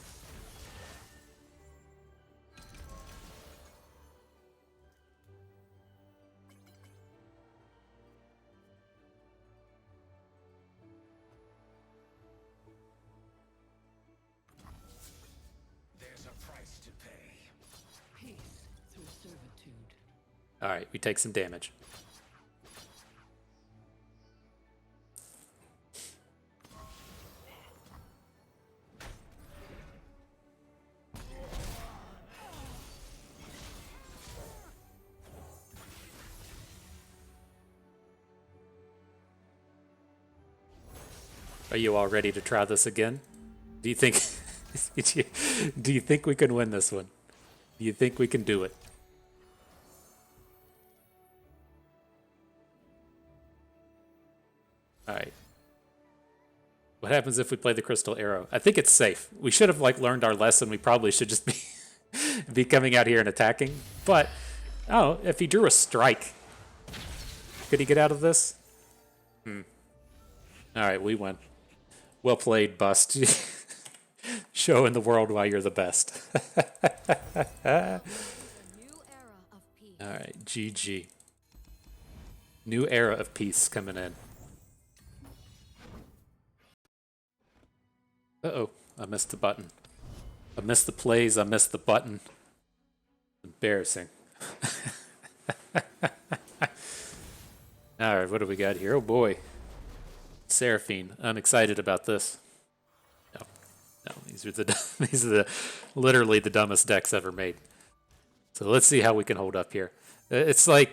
There's a price to pay. Peace through servitude. All right, we take some damage. Are you all ready to try this again? Do you think do you think we can win this one? Do you think we can do it? All right. What happens if we play the Crystal Arrow? I think it's safe. We should have like learned our lesson. We probably should just be coming out here and attacking. But oh, if he drew a strike, could he get out of this? All right, we win. Well played, Bust. Showing the world why you're the best. A new era of peace. All right, GG. New era of peace coming in. Uh-oh, I missed the button. I missed the plays, I missed the button. Embarrassing. All right, what do we got here? Oh boy. Seraphine. I'm excited about this. No, these are the literally the dumbest decks ever made. So let's see how we can hold up here. It's like,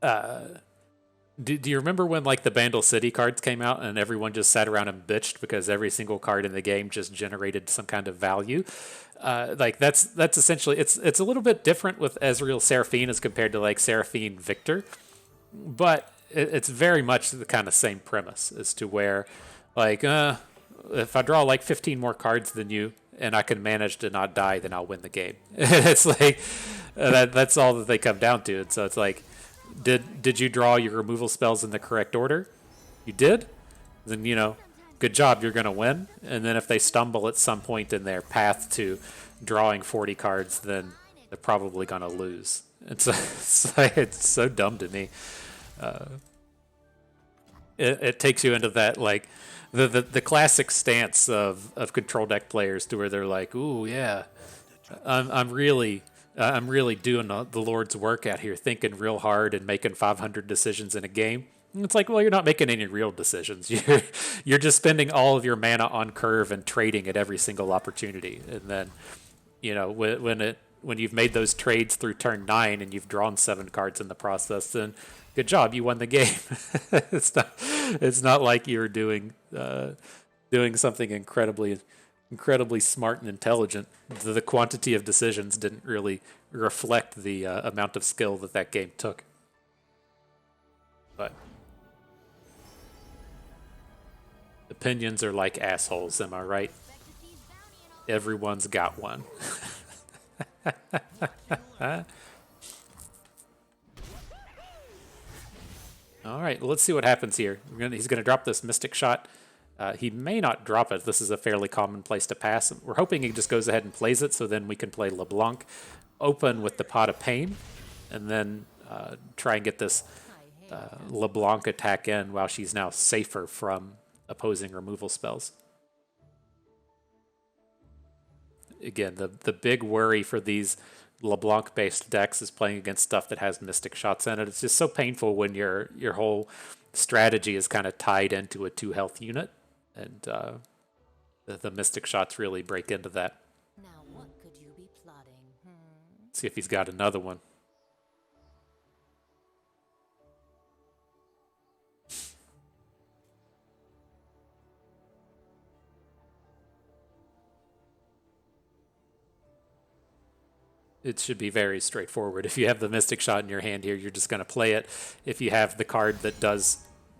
do you remember when like the Bandle City cards came out and everyone just sat around and bitched because every single card in the game just generated some kind of value? Like that's essentially it's a little bit different with Ezreal Seraphine as compared to like Seraphine Victor, but it's very much the kind of same premise as to where like if I draw like 15 more cards than you and I can manage to not die, then I'll win the game. It's like that's all that they come down to. And so it's like, did you draw your removal spells in the correct order? You did? Then, you know, good job, you're going to win. And then if they stumble at some point in their path to drawing 40 cards, then they're probably going to lose. It's so dumb to me. It takes you into that, like, the classic stance of control deck players to where they're like, ooh, yeah, I'm really doing the Lord's work out here, thinking real hard and making 500 decisions in a game. And it's like, well, you're not making any real decisions. You're just spending all of your mana on curve and trading at every single opportunity. And then, you know, when you've made those trades through turn 9 and you've drawn 7 cards in the process, then good job, you won the game. It's not like you're doing something incredibly smart and intelligent. The quantity of decisions didn't really reflect the amount of skill that game took. But opinions are like assholes, am I right? Everyone's got one. All right, let's see what happens here. He's going to drop this Mystic Shot. He may not drop it. This is a fairly common place to pass. We're hoping he just goes ahead and plays it, so then we can play LeBlanc, open with the Pot of Pain, and then try and get this LeBlanc attack in while she's now safer from opposing removal spells. Again, the big worry for these LeBlanc-based decks is playing against stuff that has Mystic Shots in it. It's just so painful when your whole strategy is kind of tied into a 2-health unit, and the Mystic Shots really break into that. Now what could you be plotting? See if he's got another one. It should be very straightforward. If you have the Mystic Shot in your hand here, you're just going to play it. If you have the card that does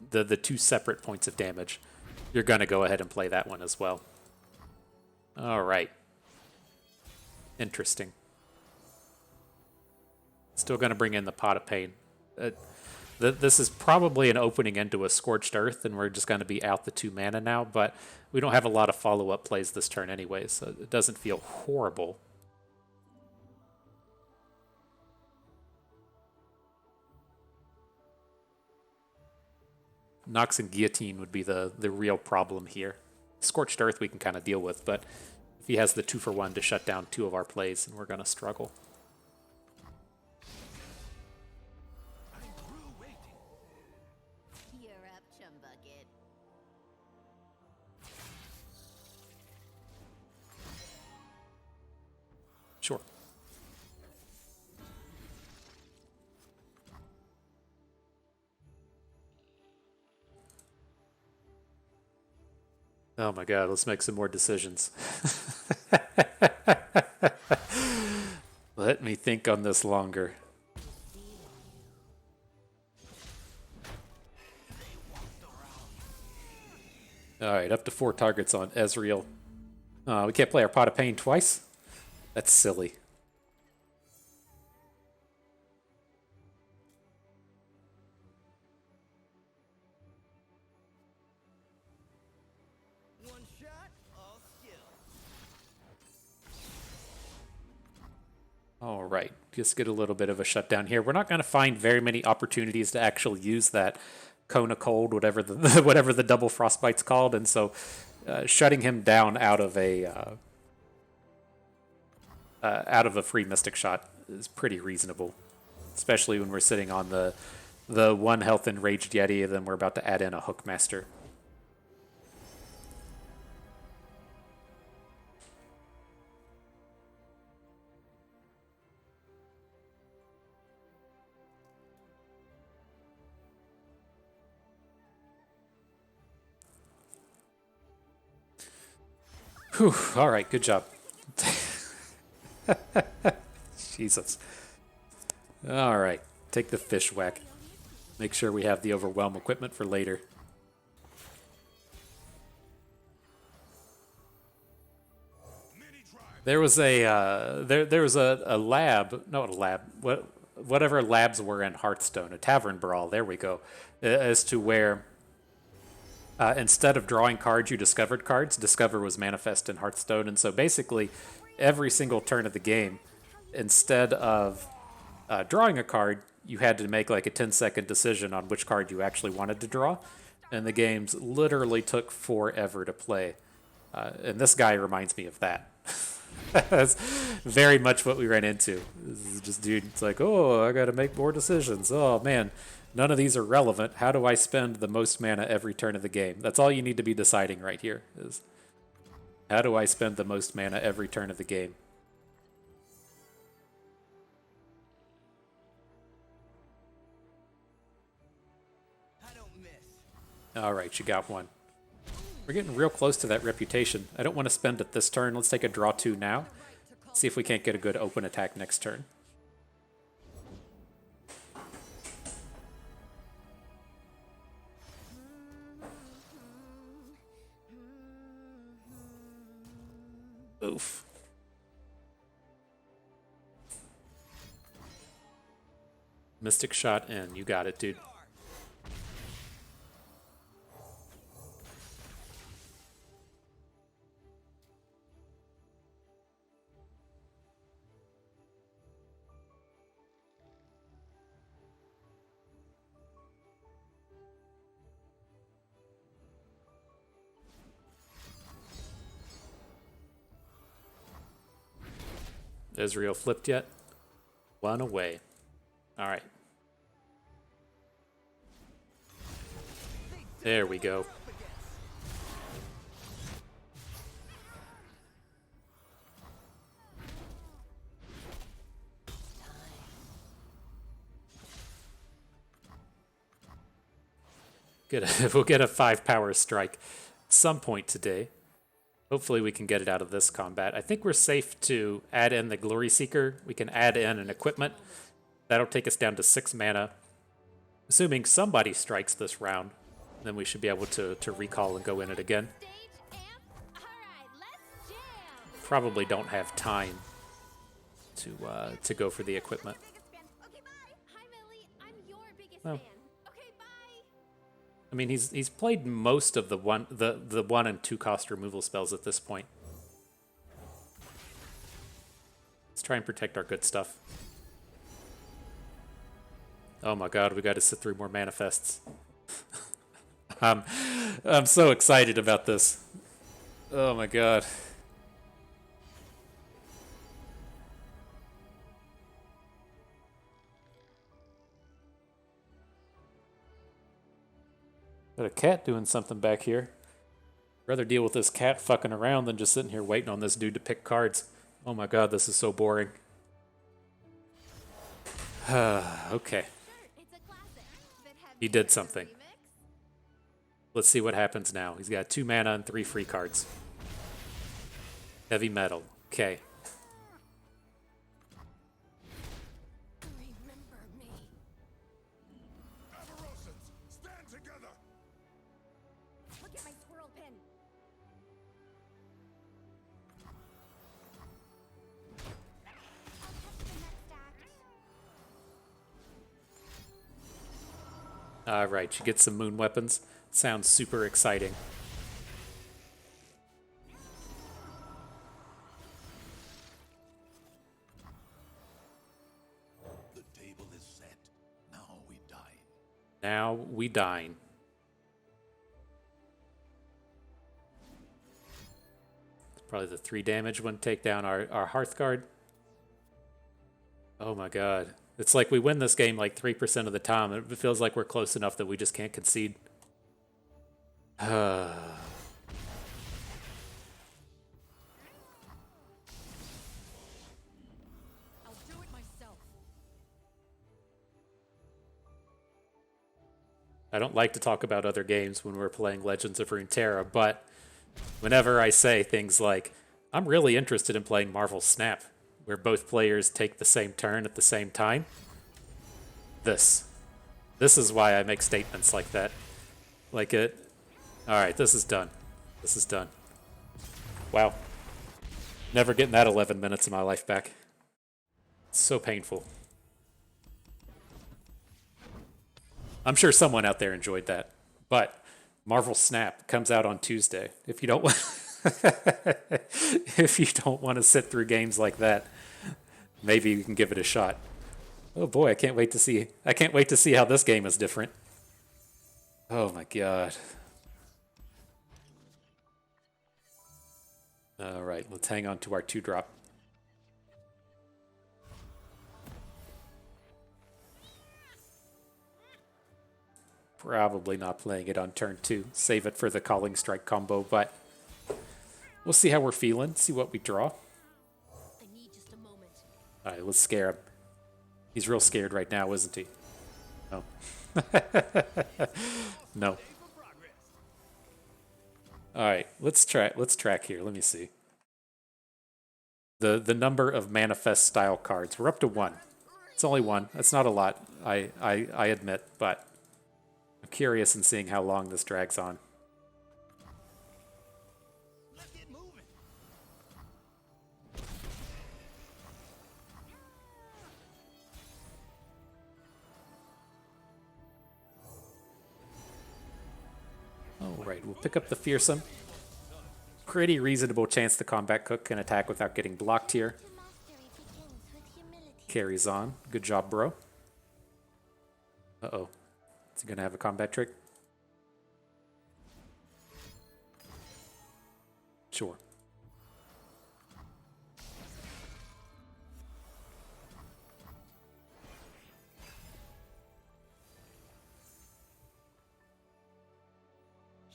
the 2 separate points of damage, you're going to go ahead and play that one as well. All right. Interesting. Still going to bring in the Pot of Pain. This is probably an opening into a Scorched Earth, and we're just going to be out the 2 mana now, but we don't have a lot of follow-up plays this turn anyway, so it doesn't feel horrible. Nox and Guillotine would be the real problem here. Scorched Earth we can kind of deal with, but if he has the 2-for-1 to shut down 2 of our plays, then we're going to struggle. You're up, Chumbucket. Sure. Oh my god, let's make some more decisions. Let me think on this longer. Alright, up to 4 targets on Ezreal. We can't play our Pot of Pain twice? That's silly. One shot, all skill. Alright, just get a little bit of a shutdown here. We're not going to find very many opportunities to actually use that Kona Cold, whatever the whatever the double Frostbite's called, and so shutting him down out of a free Mystic Shot is pretty reasonable, especially when we're sitting on the 1 health Enraged Yeti, and then we're about to add in a Hookmaster. Whew, all right, good job. Jesus. All right, take the fish whack. Make sure we have the overwhelm equipment for later. There was a there was a lab, not a lab, whatever labs were in Hearthstone, a tavern brawl. There we go, as to where. Instead of drawing cards, you discovered cards. Discover was manifest in Hearthstone, and so basically, every single turn of the game, instead of drawing a card, you had to make like a 10-second decision on which card you actually wanted to draw, and the games literally took forever to play. And this guy reminds me of that. That's very much what we ran into. This is just dude. It's like, oh, I got to make more decisions. Oh man. None of these are relevant. How do I spend the most mana every turn of the game? That's all you need to be deciding right here. Is how do I spend the most mana every turn of the game? I don't miss. All right, you got one. We're getting real close to that reputation. I don't want to spend it this turn. Let's take a draw 2 now. See if we can't get a good open attack next turn. Oof. Mystic Shot in. You got it, dude. Ezreal flipped yet? 1 away. All right. There we go. We'll get a 5 power strike some point today. Hopefully we can get it out of this combat. I think we're safe to add in the Glory Seeker. We can add in an equipment. That'll take us down to 6 mana. Assuming somebody strikes this round, then we should be able to recall and go in it again. Stage amp. All right, let's jam. Probably don't have time to go for the equipment. Biggest fan. Okay, bye. Hi, Millie. I'm your biggest Oh. fan. Okay, bye. I mean, he's played most of the 1 and 2 cost removal spells at this point. Let's try and protect our good stuff. Oh my god, we got to sit through more manifests. I'm so excited about this. Oh my god. Got a cat doing something back here. Rather deal with this cat fucking around than just sitting here waiting on this dude to pick cards. Oh my god, this is so boring. Okay. It's a classic. Bit heavy He did for a something. remix. Let's see what happens now. He's got 2 mana and 3 free cards. Heavy metal. Okay. Remember me. Avarosans, stand together! Look at my squirrel pin. I'll catch the next act. Alright, you get some moon weapons. Sounds super exciting. The table is set. Now we dine. Now we dine. Probably the 3 damage when take down our Hearthguard. Oh my god. It's like we win this game like 3% of the time. It feels like we're close enough that we just can't concede. I'll do it myself. I don't like to talk about other games when we're playing Legends of Runeterra, but whenever I say things like, I'm really interested in playing Marvel Snap, where both players take the same turn at the same time, this is why I make statements like that. Like it. Alright, this is done. This is done. Wow. Never getting that 11 minutes of my life back. It's so painful. I'm sure someone out there enjoyed that. But Marvel Snap comes out on Tuesday. If you don't want if you don't want to sit through games like that, maybe you can give it a shot. Oh boy, I can't wait to see how this game is different. Oh my god. All right, let's hang on to our 2-drop. Probably not playing it on turn 2. Save it for the Calling Strike combo, but we'll see how we're feeling, see what we draw. I need just a moment. All right, let's scare him. He's real scared right now, isn't he? No. No. All right, let's track here. Let me see. The number of manifest style cards. We're up to 1. It's only 1. That's not a lot, I admit, but I'm curious in seeing how long this drags on. Let's get moving. All right, we'll pick up the Fearsome. Pretty reasonable chance the Combat Cook can attack without getting blocked here. True mastery begins with humility. Carries on. Good job, bro. Uh-oh. Is he going to have a combat trick? Sure.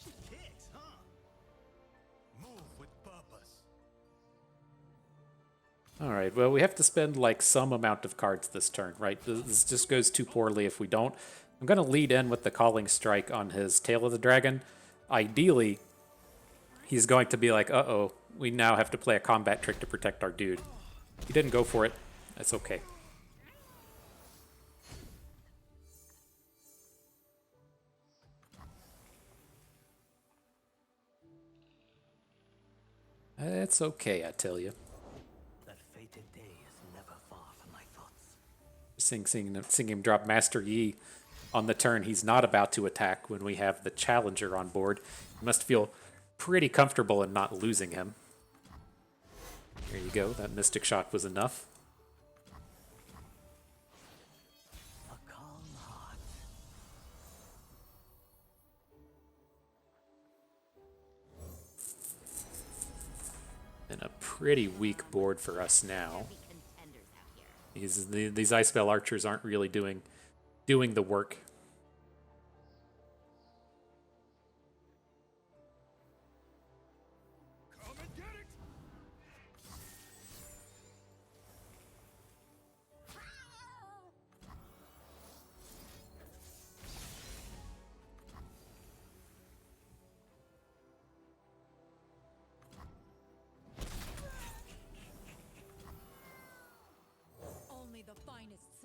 She kicks, huh? Move with purpose. All right, well, we have to spend like some amount of cards this turn, right? This just goes too poorly if we don't. I'm going to lead in with the Calling Strike on his Tail of the Dragon. Ideally, he's going to be like, uh-oh, we now have to play a combat trick to protect our dude. He didn't go for it. That's okay. It's okay, I tell you. That fated day is never far from my thoughts. Seeing him drop Master Yi on the turn he's not about to attack when we have the Challenger on board. You must feel pretty comfortable in not losing him. There you go. That Mystic Shot was enough. A calm heart. And a pretty weak board for us now. Heavy contenders out here. These Ice Spell Archers aren't really doing the work. Come and get it!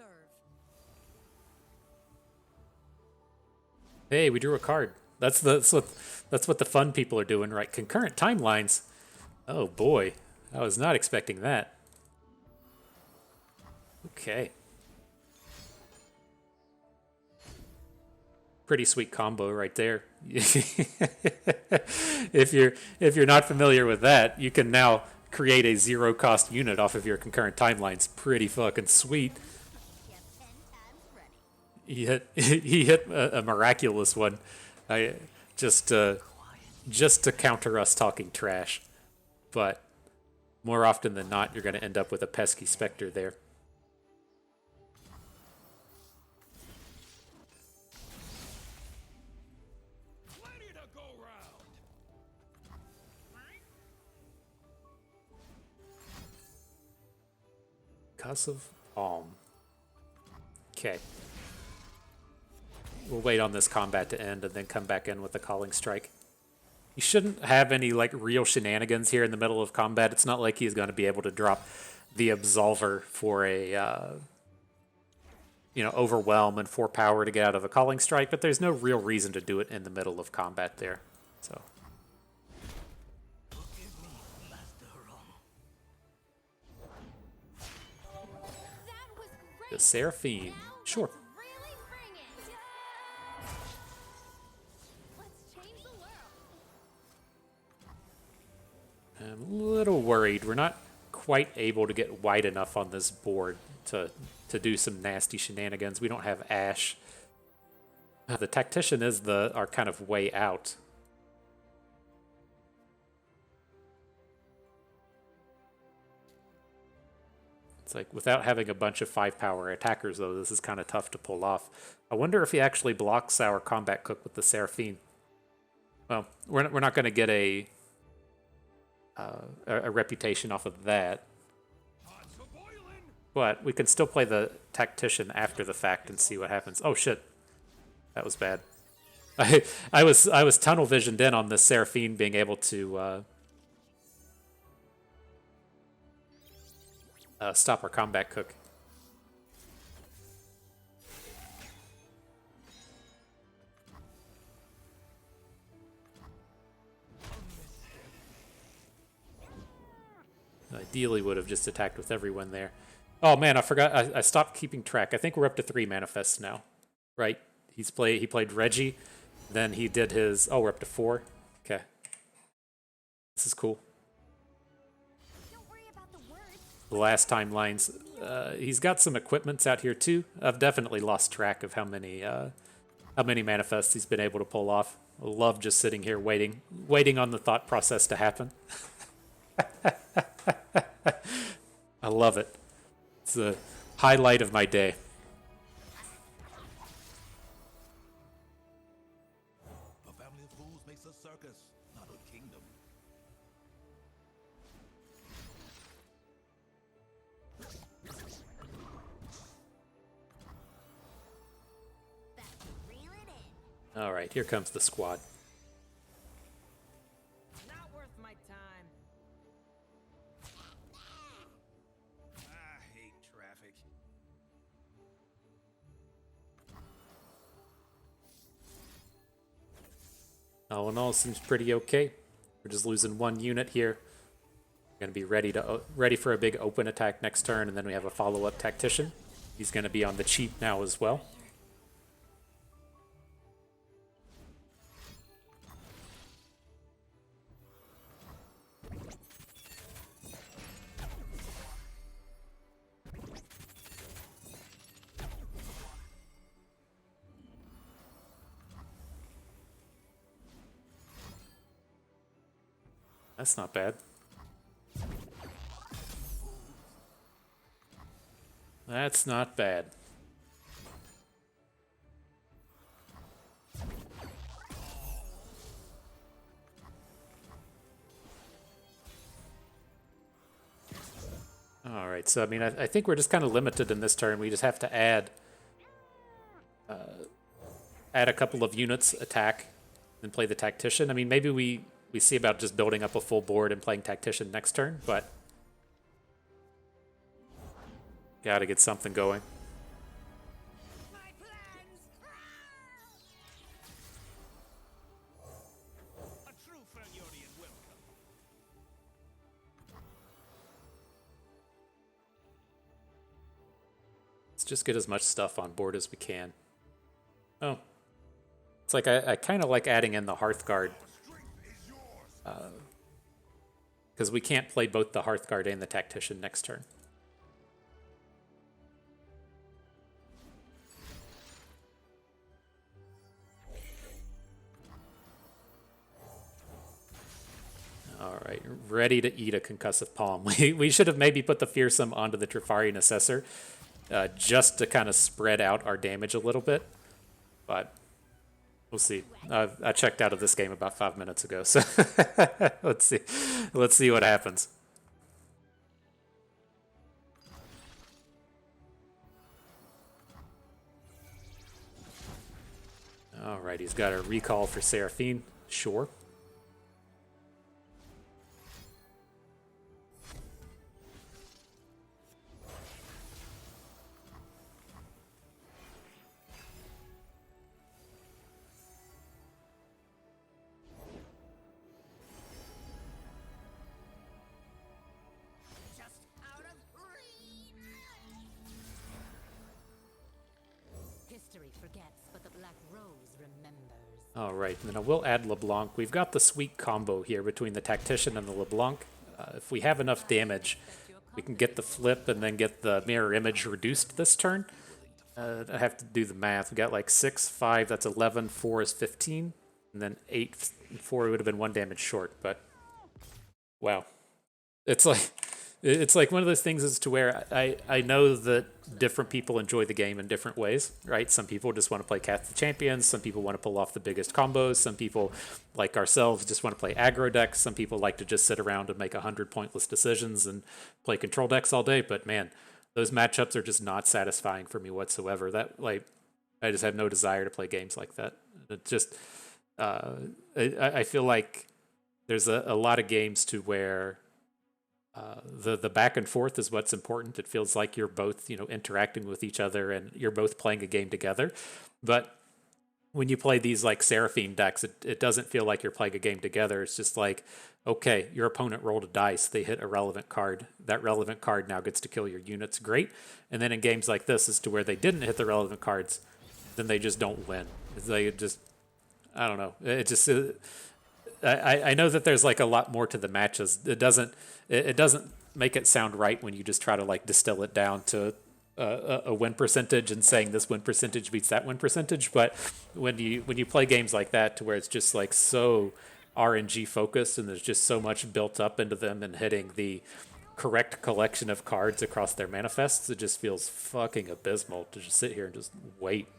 serve. Hey, we drew a card. That's what the fun people are doing, right? Concurrent timelines. Oh boy, I was not expecting that. Okay. Pretty sweet combo right there. if you're not familiar with that, you can now create a zero cost unit off of your concurrent timelines. Pretty fucking sweet. Champ 10 times running. He hit a miraculous one. I just to counter us talking trash, but more often than not, you're going to end up with a pesky specter there. Plenty to go round. Cuss of Alm. Okay. We'll wait on this combat to end and then come back in with the Calling Strike. You shouldn't have any like real shenanigans here in the middle of combat. It's not like he's going to be able to drop the Absolver for a overwhelm and 4 power to get out of a Calling Strike, but there's no real reason to do it in the middle of combat there. So That was great. the Seraphine. Now Sure. let's really bring it. Let's change the world. I'm a little worried. We're not quite able to get wide enough on this board to do some nasty shenanigans. We don't have Ashe. The Tactician is our kind of way out. It's like without having a bunch of 5 power attackers though, this is kind of tough to pull off. I wonder if he actually blocks our combat cook with the Seraphine. Well, we're not going to get a reputation off of that. Pots a boiling. But we can still play the Tactician after the fact and see what happens. Oh shit, that was bad. I was tunnel visioned in on the Seraphine being able to stop our combat cook. Ideally would have just attacked with everyone there. Oh man, I forgot. I stopped keeping track. I think we're up to 3 manifests now, right? He played Reggie, then he did his. Oh, we're up to 4. Okay, this is cool. Don't worry about the words. The last timelines. He's got some equipments out here too. I've definitely lost track of how many manifests he's been able to pull off. I love just sitting here waiting on the thought process to happen. I love it. It's the highlight of my day. A family of fools makes a circus, not a kingdom. Back to reel it in. All right, here comes the squad. Not worth my time. I hate traffic. All in all, seems pretty okay. We're just losing 1 unit here. We're gonna be ready for a big open attack next turn, and then we have a follow-up Tactician. He's gonna be on the cheap now as well. That's not bad. That's not bad. All right, so I mean, I think we're just kind of limited in this turn. We just have to add a couple of units, attack, and play the Tactician. I mean, maybe we see about just building up a full board and playing Tactician next turn, but gotta get something going. Let's just get as much stuff on board as we can. Oh. It's like I kind of like adding in the Hearthguard. Because we can't play both the Hearthguard and the Tactician next turn. All right, ready to eat a concussive palm. We should have maybe put the Fearsome onto the Trifarian Assessor just to kind of spread out our damage a little bit. But we'll see. I checked out of this game about 5 minutes ago, so let's see. Let's see what happens. All right, he's got a recall for Seraphine. Sure. Just out of reach. History forgets, but the Black Rose remembers. All right, and then I will add LeBlanc. We've got the sweet combo here between the Tactician and the LeBlanc. If we have enough damage, we can get the flip and then get the mirror image reduced this turn. I have to do the math. We got like 6, 5, that's 11, 4 is 15, and then 8, 4 would have been 1 damage short, but wow. It's like one of those things as to where I know that different people enjoy the game in different ways, right? Some people just want to play Cast the Champions. Some people want to pull off the biggest combos. Some people, like ourselves, just want to play aggro decks. Some people like to just sit around and make 100 pointless decisions and play control decks all day. But man, those matchups are just not satisfying for me whatsoever. I just have no desire to play games like that. It just, I feel like there's a lot of games to where the back and forth is what's important. It feels like you're both, interacting with each other and you're both playing a game together. But when you play these like Seraphine decks, it doesn't feel like you're playing a game together. It's just like, okay, your opponent rolled a dice. They hit a relevant card. That relevant card now gets to kill your units. Great. And then in games like this is to where they didn't hit the relevant cards, then they just don't win. It's like it just, I don't know. It just, I know that there's like a lot more to the matches. It doesn't make it sound right when you just try to like distill it down to a win percentage and saying this win percentage beats that win percentage. But when you play games like that to where it's just like so RNG focused and there's just so much built up into them and hitting the correct collection of cards across their manifests, it just feels fucking abysmal to just sit here and just wait.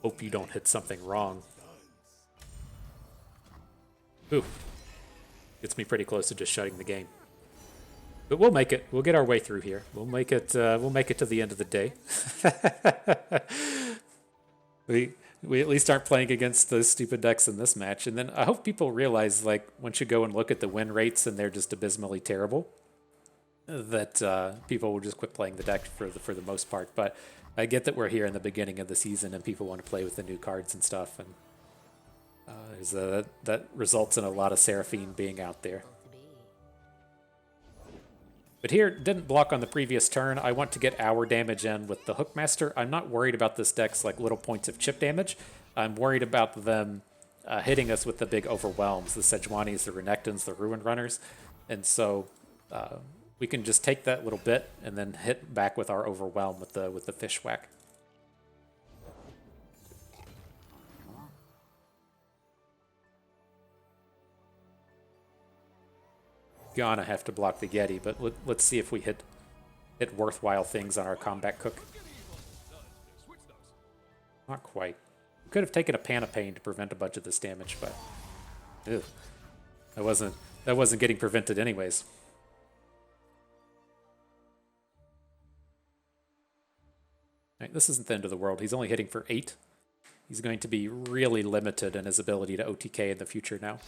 Hope you don't hit something wrong. Ooh. Gets me pretty close to just shutting the game. But we'll make it. We'll get our way through here. We'll make it to the end of the day. We at least aren't playing against those stupid decks in this match. And then I hope people realize, like, once you go and look at the win rates and they're just abysmally terrible, that people will just quit playing the deck for the most part. But I get that we're here in the beginning of the season and people want to play with the new cards and stuff. And that results in a lot of Seraphine being out there. But here, didn't block on the previous turn. I want to get our damage in with the Hookmaster. I'm not worried about this deck's like little points of chip damage. I'm worried about them hitting us with the big overwhelms, the Sejuanis, the Renekton's, the Ruin Runners. And so we can just take that little bit and then hit back with our overwhelm with the fish whack. Gonna have to block the Yeti, but let's see if we hit worthwhile things on our combat cook. Not quite. We could have taken a Pan of Pain to prevent a bunch of this damage, but ew, that wasn't getting prevented anyways. Right, this isn't the end of the world. He's only hitting for 8. He's going to be really limited in his ability to OTK in the future now.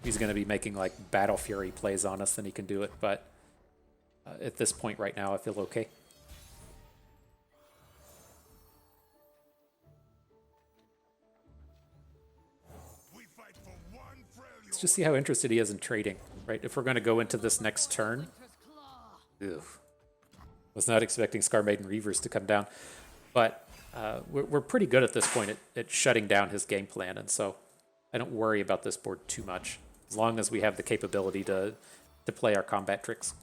He's going to be making like Battle Fury plays on us, then he can do it. But at this point right now, I feel okay. Let's just see how interested he is in trading, right? If we're going to go into this next turn Ew. Was not expecting Scar Maiden Reavers to come down. But we're pretty good at this point at shutting down his game plan, and so I don't worry about this board too much, as long as we have the capability to play our combat tricks.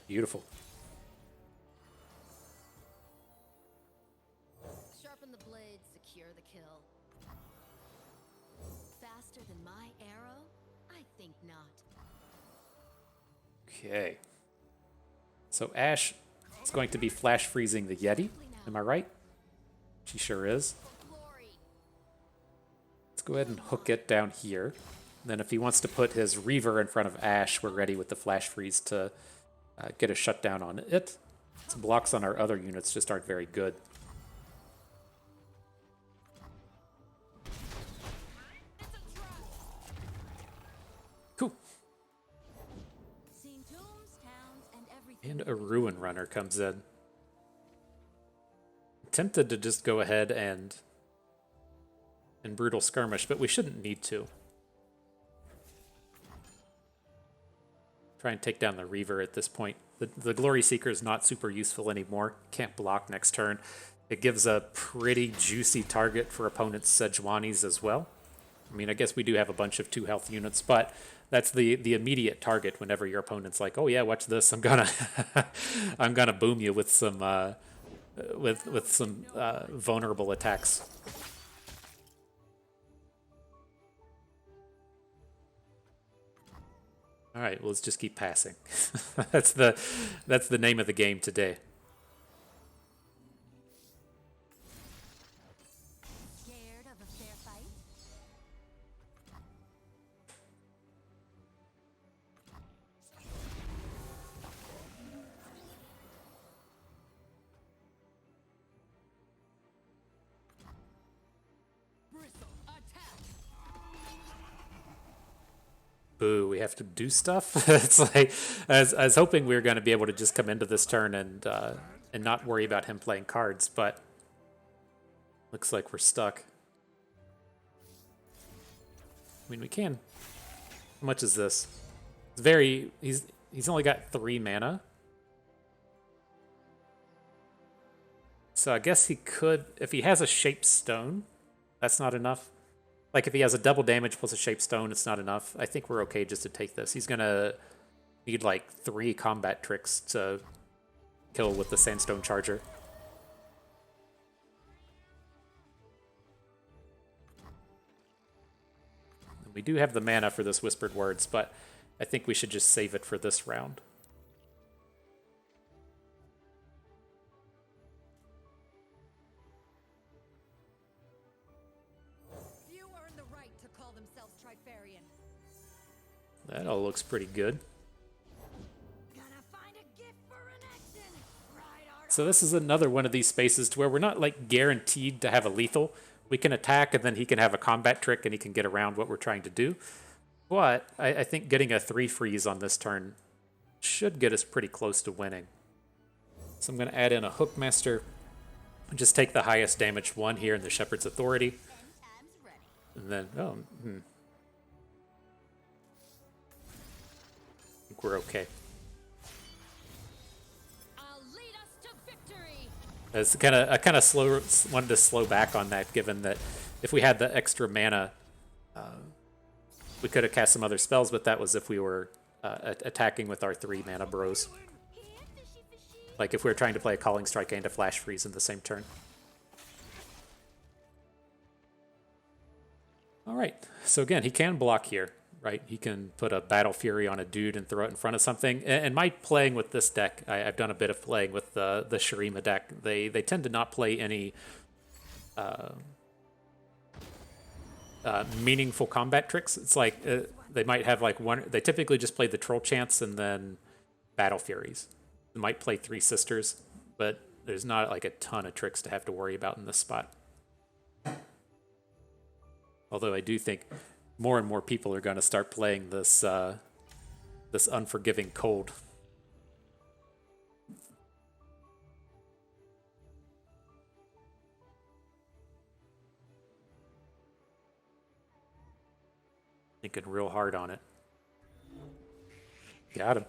Beautiful. Sharpen the blade, secure the kill. Faster than my arrow? I think not. Okay. So Ashe is going to be flash freezing the Yeti. Am I right? She sure is. Glory. Let's go ahead and hook it down here. Then if he wants to put his Reaver in front of Ashe, we're ready with the flash freeze to get a shutdown on it. Some blocks on our other units just aren't very good. Cool. Seen tombs, towns, and everything. And a Ruin Runner comes in. Tempted to just go ahead and Brutal Skirmish, but we shouldn't need to. Try and take down the Reaver at this point. The Glory Seeker is not super useful anymore. Can't block next turn. It gives a pretty juicy target for opponents' Sejuanis as well. I mean, I guess we do have a bunch of 2 health units, but that's the immediate target whenever your opponent's like, oh yeah, watch this. I'm gonna I'm gonna boom you with some vulnerable attacks. All right, well, let's just keep passing. that's the name of the game today. Scared of a fair fight? Bristle, attack! Boo, we have to do stuff. It's like I was hoping we were going to be able to just come into this turn and not worry about him playing cards, but looks like we're stuck. I mean, we can. How much is this? It's very. He's only got 3 mana, so I guess he could, if he has a Shaped Stone. That's not enough. Like, if he has a double damage plus a Shaped Stone, it's not enough. I think we're okay just to take this. He's going to need, like, 3 combat tricks to kill with the Sandstone Charger. And we do have the mana for this Whispered Words, but I think we should just save it for this round. That all looks pretty good. Gonna find a gift for an action. Right, So this is another one of these spaces to where we're not like guaranteed to have a lethal. We can attack and then he can have a combat trick and he can get around what we're trying to do. But I think getting a 3 freeze on this turn should get us pretty close to winning. So I'm going to add in a Hookmaster. Just take the highest damage one here in the Shepherd's Authority. 10 times ready. And then, I think we're okay. I'll lead us to victory. I kind of wanted to slow back on that, given that if we had the extra mana, we could have cast some other spells, but that was if we were attacking with our 3 mana bros. Like if we were trying to play a Calling Strike and a Flash Freeze in the same turn. All right, so again, he can block here, right? He can put a Battle Fury on a dude and throw it in front of something. And my playing with this deck, I've done a bit of playing with the Shurima deck. They tend to not play any meaningful combat tricks. It's like they might have like one. They typically just play the Troll Chants and then Battle Furies. They might play 3 Sisters, but there's not like a ton of tricks to have to worry about in this spot. Although I do think more and more people are going to start playing this this Unforgiving Cold. Thinking real hard on it. Got him.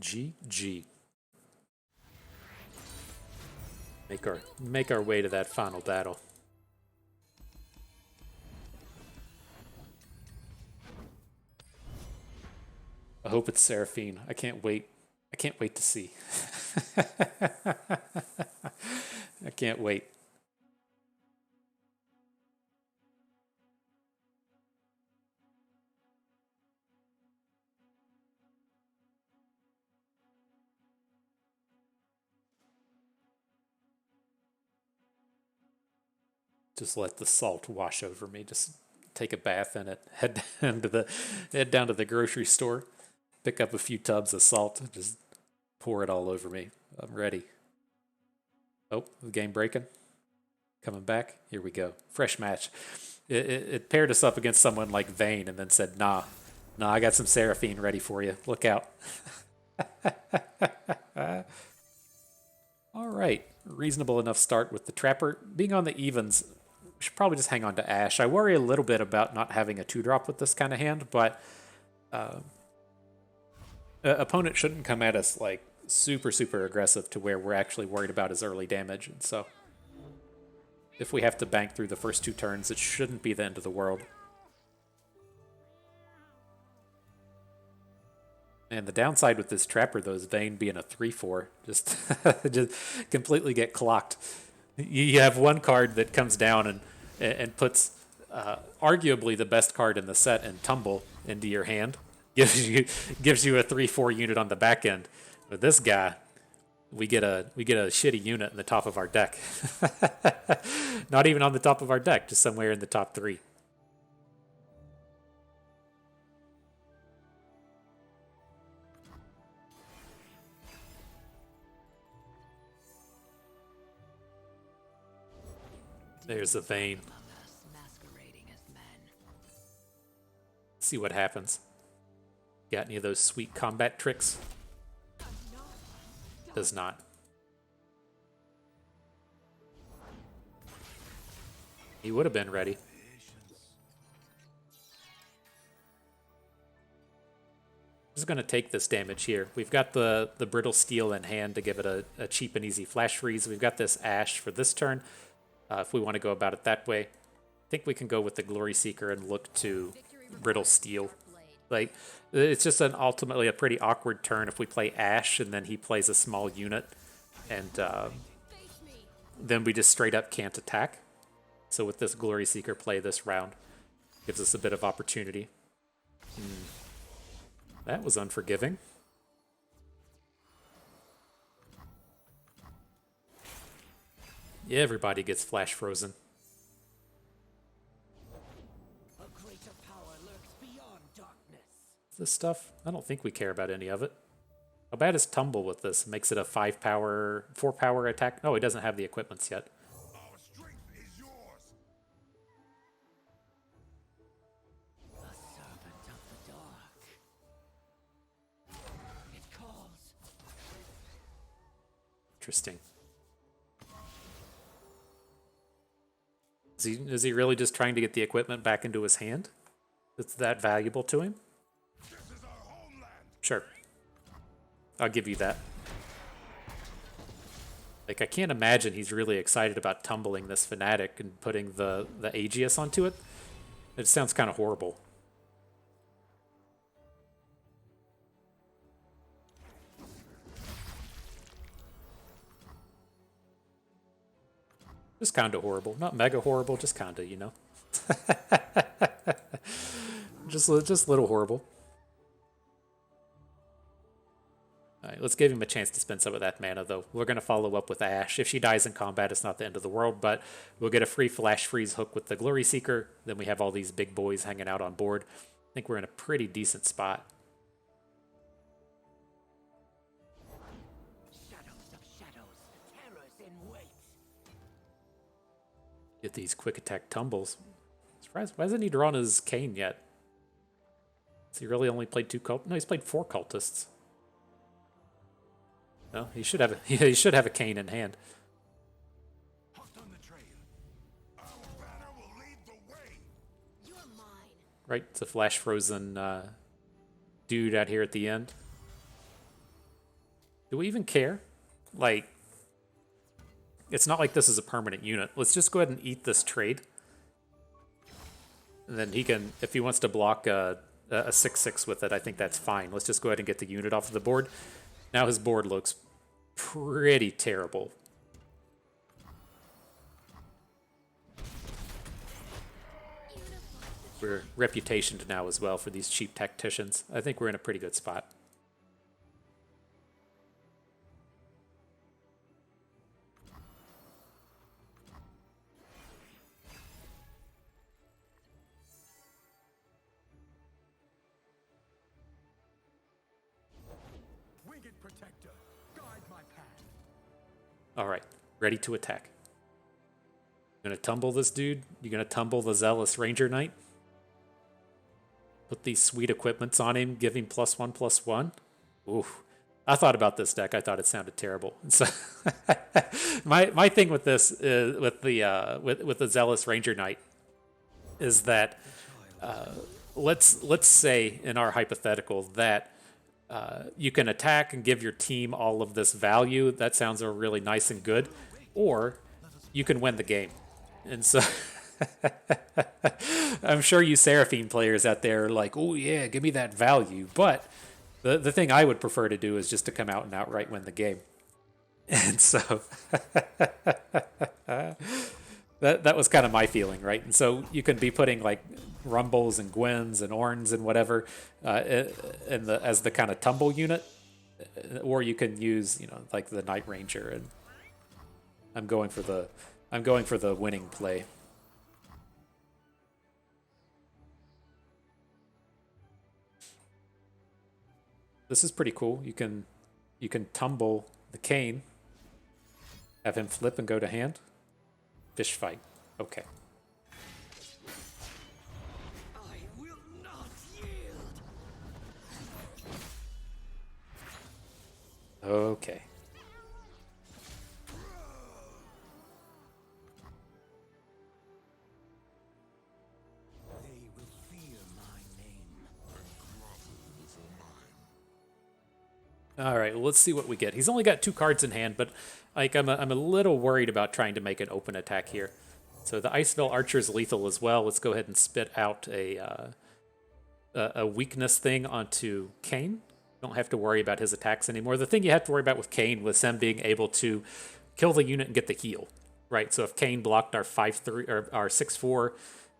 GG. Make our way to that final battle. I hope it's Seraphine. I can't wait. I can't wait to see. I can't wait. Just let the salt wash over me. Just take a bath in it. Head down to the grocery store. Pick up a few tubs of salt. Just pour it all over me. I'm ready. Oh, the game breaking. Coming back. Here we go. Fresh match. It paired us up against someone like Vayne and then said, nah, I got some Seraphine ready for you. Look out. All right. Reasonable enough start with the Trapper. Being on the evens, we should probably just hang on to Ashe. I worry a little bit about not having a 2-drop with this kind of hand, but opponent shouldn't come at us like super aggressive to where we're actually worried about his early damage. And so if we have to bank through the first 2 turns, it shouldn't be the end of the world. And the downside with this Trapper, though, is Vayne being a 3/4. Just completely get clocked. You have one card that comes down and puts arguably the best card in the set and Tumble into your hand. Gives you a 3/4 unit on the back end. With this guy, we get a shitty unit in the top of our deck. Not even on the top of our deck, just somewhere in the top 3. There's a Vayne. See what happens. Got any of those sweet combat tricks? Does not. He would have been ready. Just going to take this damage here. We've got the Brittle Steel in hand to give it a cheap and easy flash freeze. We've got this Ashe for this turn. If we want to go about it that way, I think we can go with the Glory Seeker and look to Brittle Steel. Like, it's just ultimately a pretty awkward turn if we play Ashe and then he plays a small unit, and then we just straight up can't attack. So with this Glory Seeker play this round, gives us a bit of opportunity. That was unforgiving. Yeah, everybody gets flash frozen. A greater power lurks beyond darkness. This stuff, I don't think we care about any of it. How bad is Tumble with this? Makes it a 4 power attack? No, he doesn't have the equipments yet. Our strength is yours. A servant of the dark. It calls. Interesting. Is he really just trying to get the equipment back into his hand? It's that valuable to him? This is our homeland. Sure. I'll give you that. Like, I can't imagine he's really excited about tumbling this Fnatic and putting the Aegis onto it. It sounds kind of horrible. Just kind of horrible. Not mega horrible, just kind of, you know. just a little horrible. All right, let's give him a chance to spend some of that mana, though. We're going to follow up with Ashe. If she dies in combat, it's not the end of the world, but we'll get a free flash freeze hook with the Glory Seeker. Then we have all these big boys hanging out on board. I think we're in a pretty decent spot. Shadows of shadows, terrors in wait. Get these quick attack tumbles. Surprised, why hasn't he drawn his Kayn yet? Has he really only played 2 cultists? No, he's played 4 cultists. No, he should have a Kayn in hand. Hot on the trail. Our banner will lead the way. You're mine. Right, it's a flash frozen dude out here at the end. Do we even care? Like, it's not like this is a permanent unit. Let's just go ahead and eat this trade. And then he can, if he wants to block a 6/6 with it, I think that's fine. Let's just go ahead and get the unit off of the board. Now his board looks pretty terrible. We're reputationed now as well for these cheap tacticians. I think we're in a pretty good spot. Winged protector, guide my path. All right, ready to attack. You're gonna tumble this dude? You're gonna tumble the Zealous Ranger Knight? Put these sweet equipments on him, give him +1/+1? Ooh. I thought about this deck. I thought it sounded terrible. So my thing with this is, with the Zealous Ranger Knight is that let's say in our hypothetical that you can attack and give your team all of this value. That sounds really nice and good. Or you can win the game. And so I'm sure you Seraphine players out there are like, oh yeah, give me that value. But the thing I would prefer to do is just to come out and outright win the game. And so that was kind of my feeling, right? And so you can be putting like Rumbles and Gwens and Orns and whatever as the kind of tumble unit, or you can use like the Night Ranger. And I'm going for the winning play. This is pretty cool. You can tumble the Cane, have him flip and go to hand. Fish fight. Okay. I will not yield. Okay. They will fear my name. All right, well, let's see what we get. He's only got 2 cards in hand, but like I'm a little worried about trying to make an open attack here. So the Iceville Archer is lethal as well. Let's go ahead and spit out a weakness thing onto Kane. Don't have to worry about his attacks anymore. The thing you have to worry about with Kane was them being able to kill the unit and get the heal, right? So if Kane blocked our 5/3 or our 6/4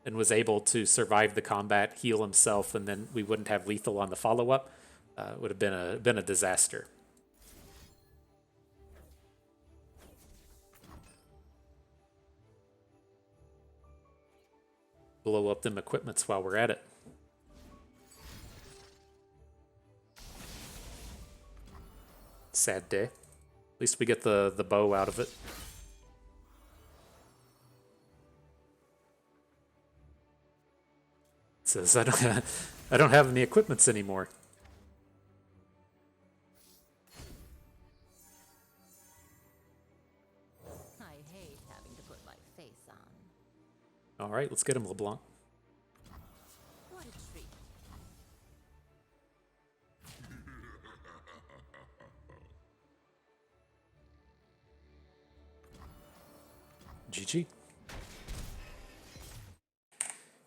and was able to survive the combat, heal himself, and then we wouldn't have lethal on the follow-up, would have been a disaster. Blow up them equipments while we're at it. Sad day. At least we get the bow out of it. It says I don't have any equipments anymore. I hate having to put my face on. All right, let's get him, LeBlanc. What a treat. GG.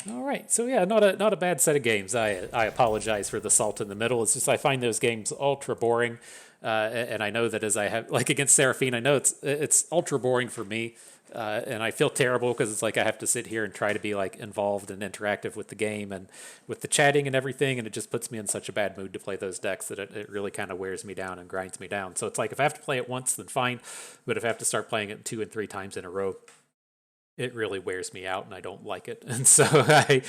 All right, so yeah, not a bad set of games. I apologize for the salt in the middle. It's just I find those games ultra boring, and I know that as I have like against Seraphine, I know it's ultra boring for me, and I feel terrible because it's like I have to sit here and try to be like involved and interactive with the game and with the chatting and everything, and it just puts me in such a bad mood to play those decks that it really kind of wears me down and grinds me down. So it's like if I have to play it once, then fine, but if I have to start playing it 2 and 3 times in a row, it really wears me out and I don't like it. And so I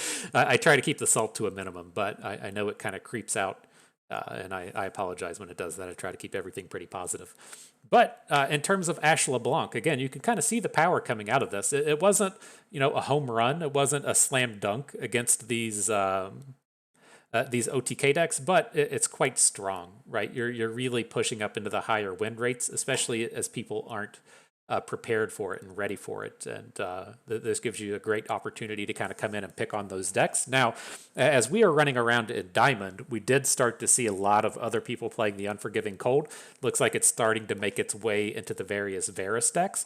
try to keep the salt to a minimum, but I know it kind of creeps out, and I apologize when it does that. I try to keep everything pretty positive. But in terms of Ashe LeBlanc, again, you can kind of see the power coming out of this. It wasn't, a home run. It wasn't a slam dunk against these OTK decks, but it's quite strong, right? You're really pushing up into the higher win rates, especially as people aren't prepared for it and ready for it. And this gives you a great opportunity to kind of come in and pick on those decks. Now, as we are running around in Diamond, we did start to see a lot of other people playing the Unforgiving Cold. Looks like it's starting to make its way into the various Varus decks,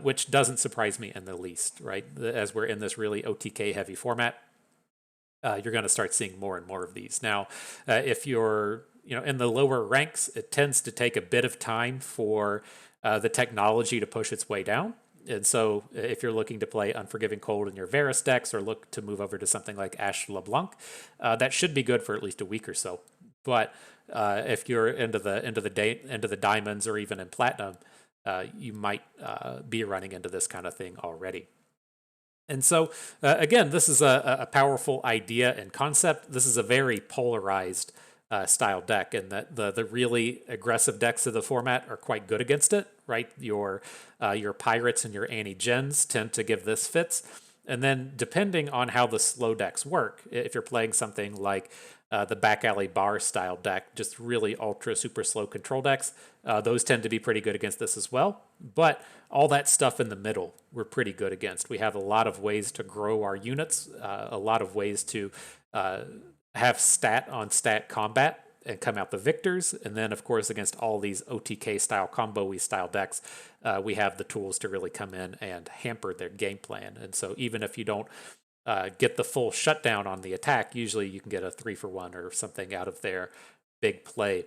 which doesn't surprise me in the least, right? As we're in this really OTK heavy format, you're going to start seeing more and more of these. Now, if you're in the lower ranks, it tends to take a bit of time for the technology to push its way down. And so if you're looking to play Unforgiving Cold in your Varus decks or look to move over to something like Ashe LeBlanc, that should be good for at least a week or so. But if you're into the diamonds or even in platinum, you might be running into this kind of thing already. And so, again, this is a powerful idea and concept. This is a very polarized style deck, and that the really aggressive decks of the format are quite good against it, right? Your pirates and your anti-gens tend to give this fits. And then depending on how the slow decks work, if you're playing something like the back alley bar style deck, just really ultra super slow control decks, those tend to be pretty good against this as well. But all that stuff in the middle, we're pretty good against. We have a lot of ways to grow our units, a lot of ways to have stat on stat combat and come out the victors. And then, of course, against all these OTK style combo-y style decks, we have the tools to really come in and hamper their game plan. And so even if you don't get the full shutdown on the attack, usually you can get a 3-for-1 or something out of their big play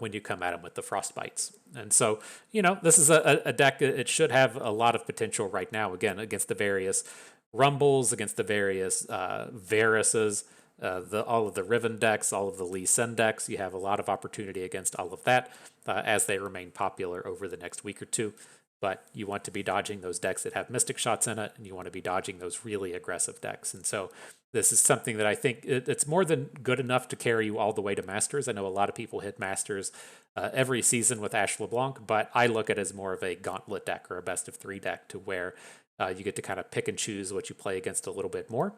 when you come at them with the Frostbites. And so, this is a deck, it should have a lot of potential right now, again, against the various Rumbles, against the various Varuses, all of the Riven decks, all of the Lee Sin decks. You have a lot of opportunity against all of that as they remain popular over the next week or two. But you want to be dodging those decks that have Mystic Shots in it, and you want to be dodging those really aggressive decks. And so this is something that I think it's more than good enough to carry you all the way to Masters. I know a lot of people hit Masters every season with Ashe LeBlanc, but I look at it as more of a gauntlet deck or a best of 3 deck, to where you get to kind of pick and choose what you play against a little bit more.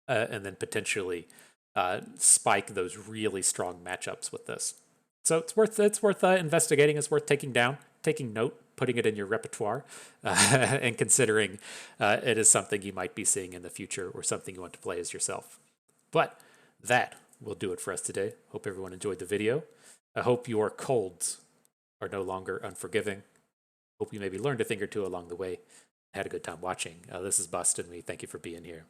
And then potentially spike those really strong matchups with this. So it's worth investigating. It's worth taking note, putting it in your repertoire, and considering it is something you might be seeing in the future or something you want to play as yourself. But that will do it for us today. Hope everyone enjoyed the video. I hope your colds are no longer unforgiving. Hope you maybe learned a thing or two along the way. Had a good time watching. This is Bust, and we thank you for being here.